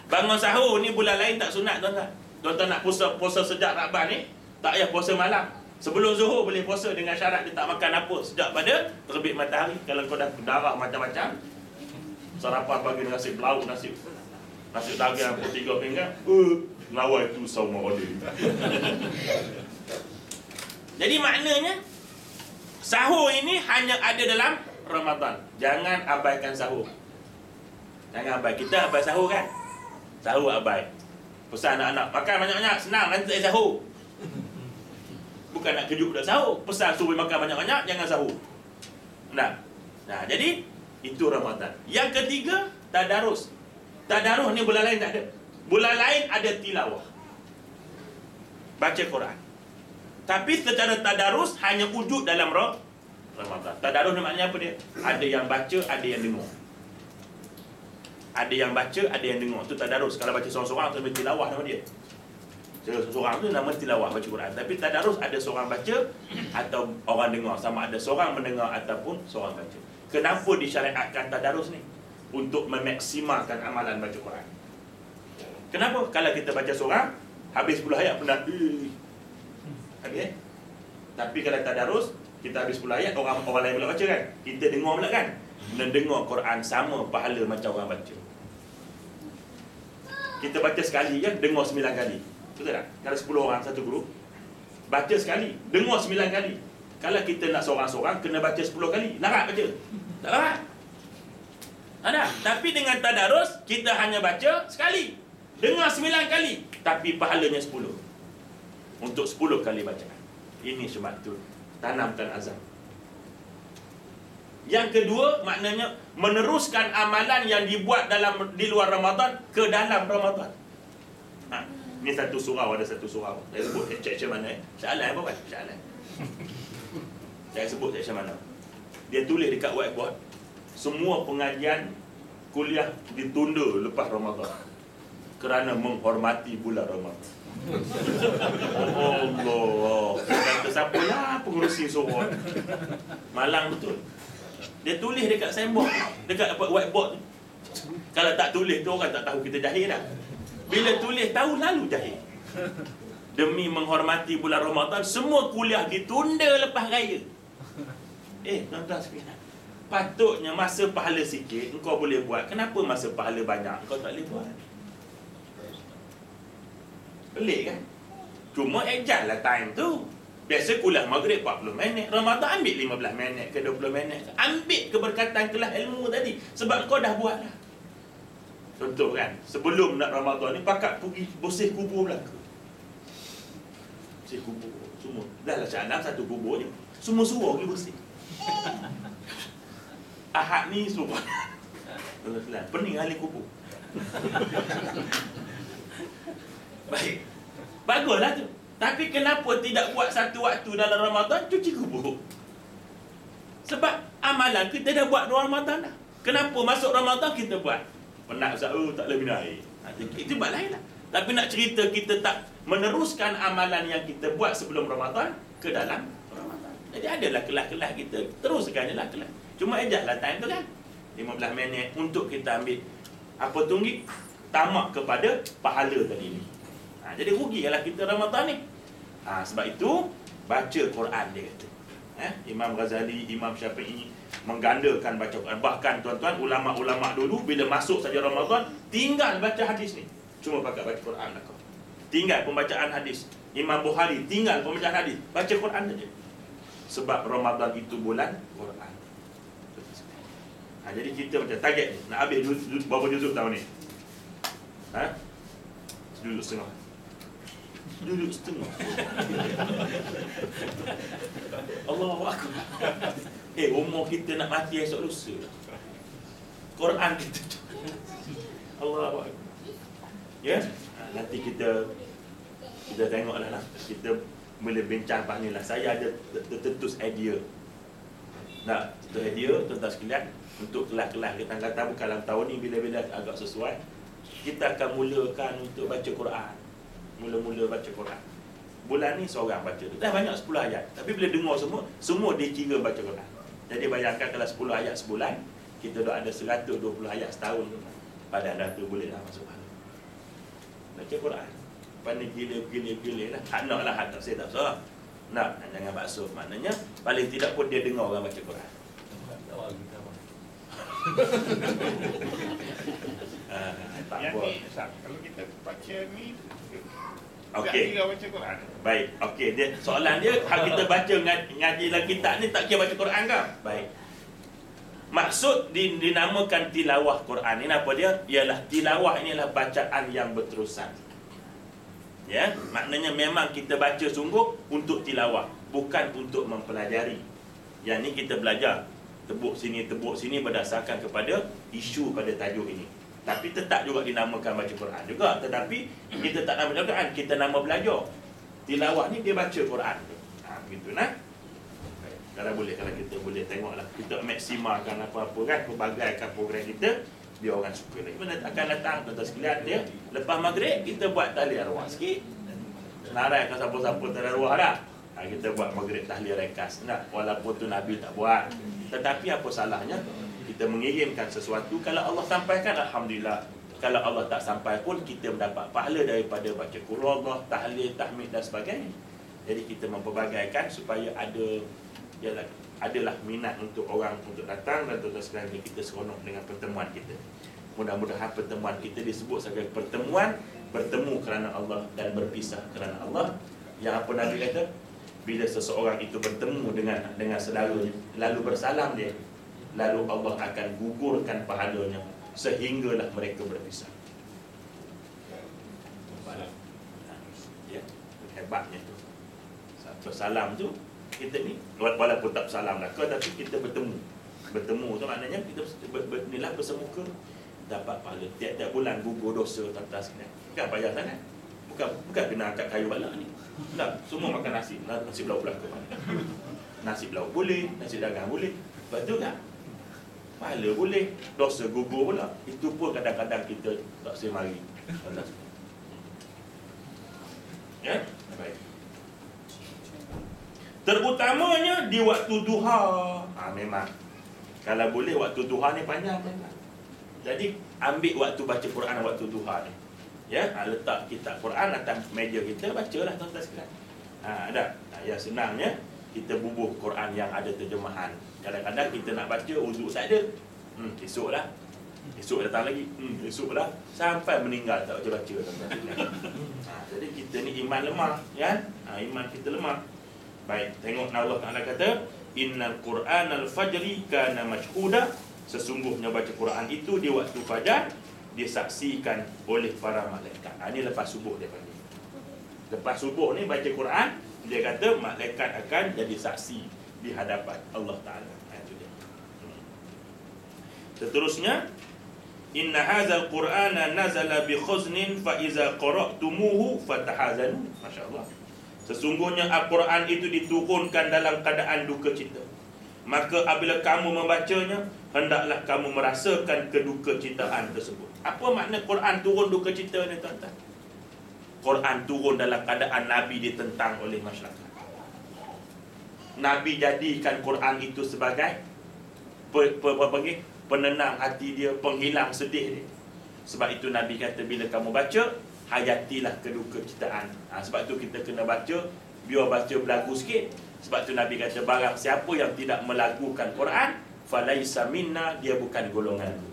Bangun sahur ni bulan lain tak sunat, tuan-tuan. Tuan-tuan nak puasa sejak Ramadan ni, tak payah puasa malam. Sebelum zuhur boleh puasa dengan syarat dia tak makan apa sejak pada terbit matahari. Kalau kau dah darah macam-macam, sarapan pagi nasi belauk, nasi daging pun 3 pinggan, ngawal tu sama order. Jadi maknanya sahur ini hanya ada dalam Ramadan. Jangan abaikan sahur. Jangan abai. Kita abai sahur kan? Sahur abai. Pesan anak-anak, makan banyak-banyak, senang, nanti tak sahur. Bukan nak kejut budak sahur. Pesan suruh makan banyak-banyak, jangan sahur. Nah, jadi itu Ramadan. Yang ketiga, tadarus. Tadarus ni bulan lain tak ada. Bulan lain ada tilawah, baca Quran. Tapi secara tadarus hanya wujud dalam Ramadan. Tadarus ni maknanya apa dia? Ada yang baca, ada yang dengar. Ada yang baca, ada yang dengar. Itu tadarus. Kalau baca seorang-seorang tu tilawah nama dia. Seorang tu nama tilawah, baca Quran. Tapi tadarus ada seorang baca atau orang dengar. Sama ada seorang mendengar ataupun seorang baca. Kenapa disyariatkan tadarus ni? Untuk memaksimalkan amalan baca Quran. Kenapa? Kalau kita baca seorang, habis 10 ayat penat. Habis Tapi kalau tadarus, kita habis 10 ayat, orang lain pula baca kan? Kita dengar pula kan? Mendengar Quran sama pahala macam orang baca. Kita baca sekali je, dengar 9 kali. Betul tak? Kalau 10 orang satu grup, baca sekali, dengar 9 kali. Kalau kita nak seorang-seorang, kena baca 10 kali. Larat baca? Tak larat. Ada. Tapi dengan tadarus, kita hanya baca sekali. Dengar 9 kali. Tapi pahalanya 10. Untuk 10 kali bacaan. Ini sebab tu tanamkan azam. Yang kedua, maknanya meneruskan amalan yang dibuat di luar Ramadan ke dalam Ramadan. Ini satu surau, ada satu surau. Saya sebut section mana? Sya'alan apa kan? Sya'alan. Saya sebut section mana. Dia tulis dekat whiteboard, semua pengajian kuliah ditunda lepas Ramadan kerana menghormati bulan Ramadan. Allah. Kata siapa lah pengurusi surau. Malang betul. Dia tulis dekat signboard, dekat whiteboard. Kalau tak tulis tu orang tak tahu kita jahil dah. Bila tulis tahu lalu jahil. Demi menghormati bulan Ramadan, semua kuliah ditunda lepas raya. Tuan-tuan sekalian, patutnya masa pahala sikit engkau boleh buat. Kenapa masa pahala banyak engkau tak boleh buat? Pelik kan? Cuma adjust lah time tu. Biasa kuliah maghrib 40 minit, Ramadan ambil 15 minit ke 20 minit. Ambil keberkatan kelas ilmu tadi, sebab kau dah buat dah. Contoh kan, sebelum nak Ramadan ni pakat pergi bersih kubur belaka. Bersih kubur semua. Dah lah Syah satu kubur je, semua suruh pergi bersih. Ahad ni suruh pening ahli kubur. Baik, baguslah tu. Tapi kenapa tidak buat satu waktu dalam Ramadan cuci kubur? Sebab amalan kita dah buat dalam Ramadan dah. Kenapa masuk Ramadan kita buat? Penat Ustaz, tak boleh minum air. Itu bab lain lah. Tapi nak cerita kita tak meneruskan amalan yang kita buat sebelum Ramadan ke dalam Ramadan. Jadi adalah kelas-kelas kita, teruskan je lah kelas. Cuma adjustlah time tu kan, 15 minit untuk kita ambil apa tunggik tamak kepada pahala tadi ni. Jadi rugilah kita Ramadan ni. Sebab itu baca Quran dia kata. Imam Ghazali, Imam Syafi'i menggandakan baca Quran. Bahkan tuan-tuan, ulama-ulama dulu bila masuk saja Ramadan tinggal baca hadis ni. Cuma pakai baca Quran lah kau. Tinggal pembacaan hadis. Imam Bukhari tinggal pembacaan hadis. Baca Quran saja. Sebab Ramadan itu bulan Quran. Jadi kita macam target ni, nak habis berapa juzuk tahun ni? Juzuk setengah. Duduk setengah. Allahu Akbar. Umur kita nak mati esok lusa. Quran kita. Allahu Akbar. Ya? Nanti kita tengoklah lah. Kita boleh bincang lepas ni lah. Saya ada tertentus idea. Itu idea tuan-tuan sekalian, untuk kelas-kelas kita akan tahu kalau tahun ni bila-bila agak sesuai, kita akan mulakan untuk baca Quran. Mula-mula baca Quran. Bulan ni seorang baca. Dah banyak 10 ayat. Tapi bila dengar semua dia kira baca Quran. Jadi bayangkan kalau 10 ayat sebulan, kita dah ada 120 ayat setahun. Pada dah tu boleh dah masuk pahala. Baca Quran. Pandai gila lah. Hak nak lah, hak tak saya tak salah. Nak, jangan bakso. Maknanya paling tidak pun dia dengar orang baca Quran. Yang ni, kalau kita baca ni, okey. Baca Quran. Baik, okey. Dia soalan dia, hak kita baca ngaji dalam kitab ni tak kira baca Quran ke? Baik. Maksud dinamakan tilawah Quran ini apa dia? Ialah tilawah inilah bacaan yang berterusan. Ya, maknanya memang kita baca sungguh untuk tilawah, bukan untuk mempelajari. Yang ni kita belajar tebuk sini berdasarkan kepada isu pada tajuk ini. Tapi tetap juga dinamakan baca Quran juga. Tetapi kita tak nama Quran, kita nama belajar. Tilawah ni dia baca Quran. Begitu nah. Kalau kita boleh tengoklah. Kita maksimalkan apa-apa kan, pelbagaikan program kita, biar orang suka lagi. Mana akan datang tuan-tuan sekalian dia. Lepas maghrib kita buat tahlil arwah sikit. Narai kan siapa-siapa tahlil arwah dah. Kita buat maghrib tahlil rekas. Walaupun tu Nabi tak buat. Tetapi apa salahnya kita mengirimkan sesuatu. Kalau Allah sampaikan, alhamdulillah. Kalau Allah tak sampai pun, kita mendapat pahala daripada baca Quran Allah, tahlil, tahmid dan sebagainya. Jadi kita memperbagaikan supaya adalah minat untuk orang untuk datang, dan tuan-tuan sekalian kita seronok dengan pertemuan kita. Mudah-mudahan pertemuan kita disebut sebagai pertemuan bertemu kerana Allah dan berpisah kerana Allah. Yang apa Nabi kata? bila seseorang itu bertemu dengan saudaranya, lalu bersalam dia, lalu Allah akan gugurkan pahalanya sehinggalah mereka berpisah. Ya, hebatnya tu. Satu salam tu, kita ni walaupun tak salam lah, tapi kita bertemu tu maknanya kita inilah bersemuka, dapat pahala. Tiap-tiap bulan gugur dosa tuan-tuan sekalian. Bukan payah sangat. Bukan kena angkat kayu balak ni. Tak, semua makan nasi. Nasi belau pula ke mana? Nasi belau boleh, nasi dagang boleh. Betul tak? Pahala boleh, dosa gugur pula. Itu pun kadang-kadang kita tak semari. Ya? Baik. Terutamanya di waktu duha. Memang. Kalau boleh waktu duha ni panjang memang. Jadi ambil waktu baca Quran waktu duha ni. Ya, letak kitab Quran atas meja kita, bacalah tuan-tuan sekalian. Ada. Yang senangnya kita bubuh Quran yang ada terjemahan. Kadang-kadang kita nak baca uzuk tak ada. Esoklah. Esok datang lagi. Esoklah sampai meninggal tak baca-baca tuan-tuan sekalian. Jadi kita ni iman lemah, kan? Iman kita lemah. Baik, tengok Allah Taala kata, "Innal Qur'anal fajri kana mashhuda." Sesungguhnya baca Quran itu di waktu fajar disaksikan oleh para malaikat. Ini lepas subuh dia panggil. Lepas subuh ni baca Quran, dia kata malaikat akan jadi saksi di hadapan Allah Taala. Itu dia. Seterusnya, "Inna hadzal Qur'ana nazala bi khuznin fa iza qara'tumuhu fatahazanu." Masya-Allah. Sesungguhnya Al-Quran itu diturunkan dalam keadaan duka cita. Maka apabila kamu membacanya, hendaklah kamu merasakan keduka citaan tersebut. Apa makna Quran turun duka cita ni tuan-tuan? Quran turun dalam keadaan Nabi ditentang oleh masyarakat. Nabi jadikan Quran itu sebagai penenang hati dia, penghilang sedih dia. Sebab itu Nabi kata bila kamu baca, hayatilah keduka citaan. Sebab tu kita kena baca, biar baca belagu sikit. Sebab tu Nabi kata barang siapa yang tidak melagukan Quran, falaisa minna, dia bukan golonganku.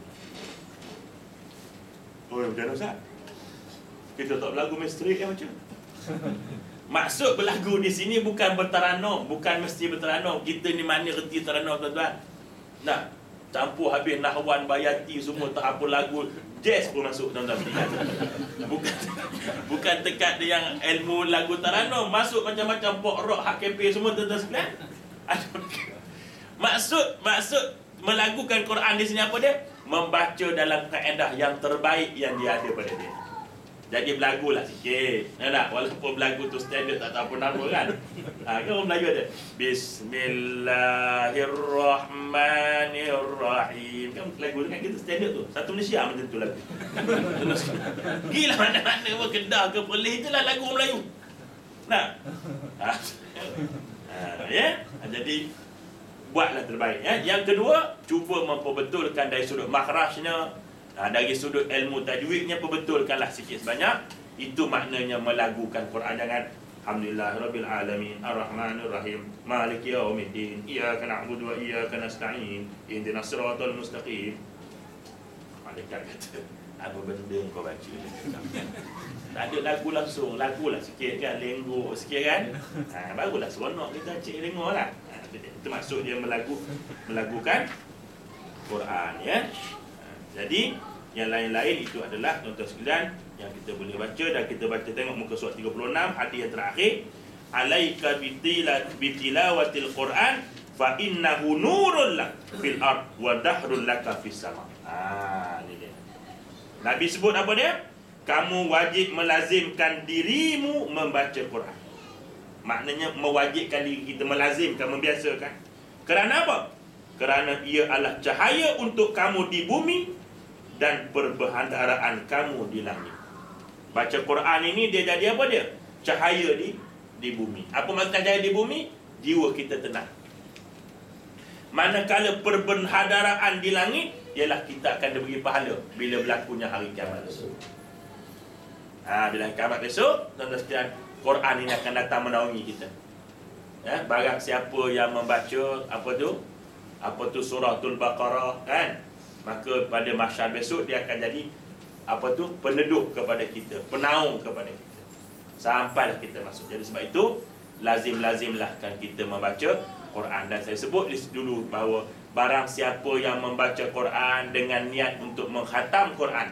Oh, macam mana Ustaz? Kita tak berlagu misteri kan macam? Maksud berlagu di sini bukan bertaranum, bukan mesti bertaranum. Kita ni mana reti taranum tuan-tuan? Nah, campur habis nahwan, bayati semua tak apa lagu. Jazz pun masuk tuan-tuan. Bukan tekat dia yang ilmu lagu taranum, masuk macam-macam pop rock, hak cafe semua tuan-tuan sekalian. Maksud melagukan Quran di sini apa dia? Membaca dalam kaedah yang terbaik yang dia ada pada dia. Jadi berlagulah sikit. Tak? Walaupun berlagu tu standard tak tahu apa nama kan. Kan orang Melayu ada Bismillahirrahmanirrahim. Kan lagu dekat kita standard tu. Satu Malaysia macam tu lagu. Gila mana-mana pun Kedah ke Perlis itulah lagu orang Melayu. Nak? Ya? Jadi buatlah terbaik. Yang kedua, cuba memperbetulkan dari sudut makhrajnya. Dari sudut ilmu tajwidnya, perbetulkanlah sikit sebanyak. Itu maknanya melagukan Quran. Jangan Alhamdulillahirabbil alamin arrahmanir rahim maliki yaumiddin iyyaka na'budu wa iyyaka nasta'in ihdinas siratal mustaqim. Malaikat kata, apa benda kau baca? Tak ada lagu langsung, lagulah sikit kan, lenggok sikit kan. Barulah seronok kita cik dengarlah. Itu maksud dia melagukan Quran, ya. Jadi yang lain-lain itu adalah tuan-tuan sekalian yang kita boleh baca, dan kita baca tengok muka surat 36 hadis yang terakhir, alaika bitilawatil Quran fa innahu nurun lak fil ard wa dahrun laka fis sama. Ini dia. Nabi sebut apa dia? Kamu wajib melazimkan dirimu membaca Quran. Maknanya mewajibkan diri kita, melazimkan, membiasakan. Kerana apa? Kerana ia adalah cahaya untuk kamu di bumi dan perbendaharaan kamu di langit. Baca Quran ini dia jadi apa dia? Cahaya di bumi. Apa maksud cahaya di bumi? Jiwa kita tenang. Manakala perbendaharaan di langit, ialah kita akan diberi pahala bila berlakunya hari kiamat besok. Bila kiamat besok, tuan-tuan sekalian, Quran ini akan datang menaungi kita. Ya, barang siapa yang membaca apa tu suratul Baqarah kan, maka pada mahsyar besok dia akan jadi peneduh kepada kita, penaung kepada kita sampailah kita masuk. Jadi sebab itu lazim-lazimlah kan kita membaca Quran. Dan saya sebut dulu bahawa barang siapa yang membaca Quran dengan niat untuk mengkhatam Quran,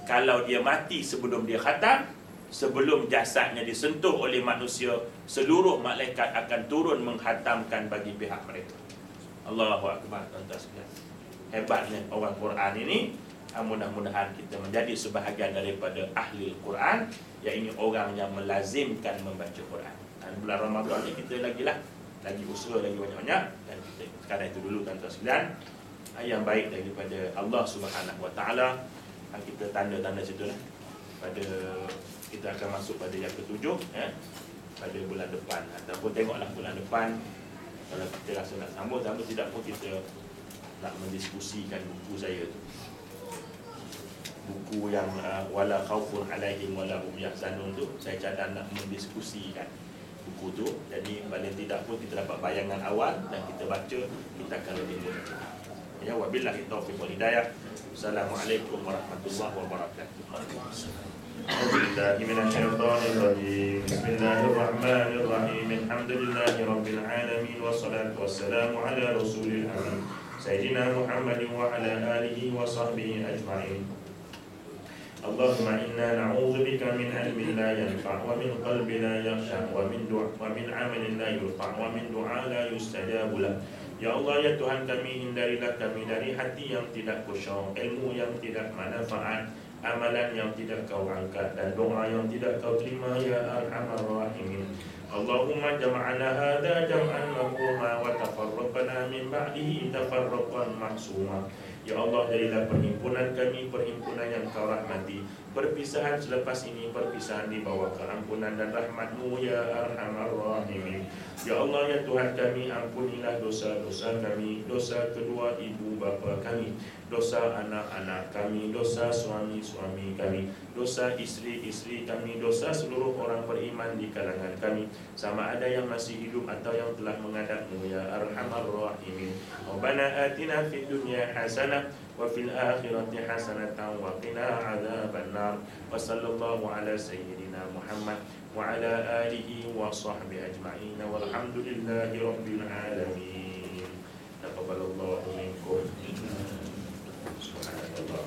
kalau dia mati sebelum dia khatam, sebelum jasadnya disentuh oleh manusia, seluruh malaikat akan turun menghatamkan bagi pihak mereka. Allahu Akbar, tuan-tuan sekalian. Hebatnya orang Quran ini. Mudah-mudahan kita menjadi sebahagian daripada ahli Quran, iaitu orang yang melazimkan membaca Quran. Dan bulan Ramadan ni kita lagi usaha lagi banyak-banyak, dan kita sekadar itu dulu tuan-tuan sekalian. Yang baik daripada Allah Subhanahu Wa Taala. Kita tanda-tanda situ lah. Pada kita akan masuk pada yang ketujuh, pada bulan depan, ataupun tengoklah bulan depan kalau kita rasa nak sambung tidak pun kita nak mendiskusikan buku saya tu, buku yang wala khaufun alaihim wala hum yahzanun tu. Saya cadang nak mendiskusikan buku tu. Jadi paling tidak pun kita dapat bayangan awal, dan kita baca, kita akan lebih mudah. Ya, wabillahi taufiq wal hidayah. Assalamualaikum warahmatullahi wabarakatuh. A'udzubillahi minasyaitonir rajim. Bismillahirrahmanirrahim. Alhamdulillahi rabbil alamin, wassalatu wassalamu ala rasulil amin, sayyidina Muhammadin wa ala alihi wa sahbihi ajma'in. Allahumma inna na'udzu bika min ilmin la yanfa' wa min qalbin la yakhsha wa min amalin la yurfa' wa min du'a la yustajabu lah. Ya Allah, ya Tuhan kami, hindarilah kami dari hati yang tidak khusyuk, ilmu yang tidak manfaat, amalan yang tidak kau angkat, dan doa yang tidak kau terima, ya Arhamar Rahimin. Allahumma jama'ana hadha jam'an marhuma wa tafarraqna min ba'dihi tafarraqan mahsuma. Ya Allah, jadilah perhimpunan kami perhimpunan yang kau rahmati, perpisahan selepas ini perpisahan di bawah keampunan dan rahmat-Mu, ya Arhamar Rahimin. Ya Allah, ya Tuhan kami, ampunilah dosa-dosa kami, dosa kedua ibu bapa kami, dosa anak-anak kami, dosa suami-suami kami, dosa isteri-isteri kami, dosa seluruh orang beriman di kalangan kami, sama ada yang masih hidup atau yang telah menghadap-Mu, ya Arhamar Rahimin. Rabbana atina fid dunya hasanah wa fil akhirati hasanatan wa qina adzaban nar. Wa sallallahu ala sayyidina Muhammad wa ala alihi wa sahbihi ajma'in, walhamdulillahi rabbil alamin. Taqabbalallahu minkum. Subhanallah.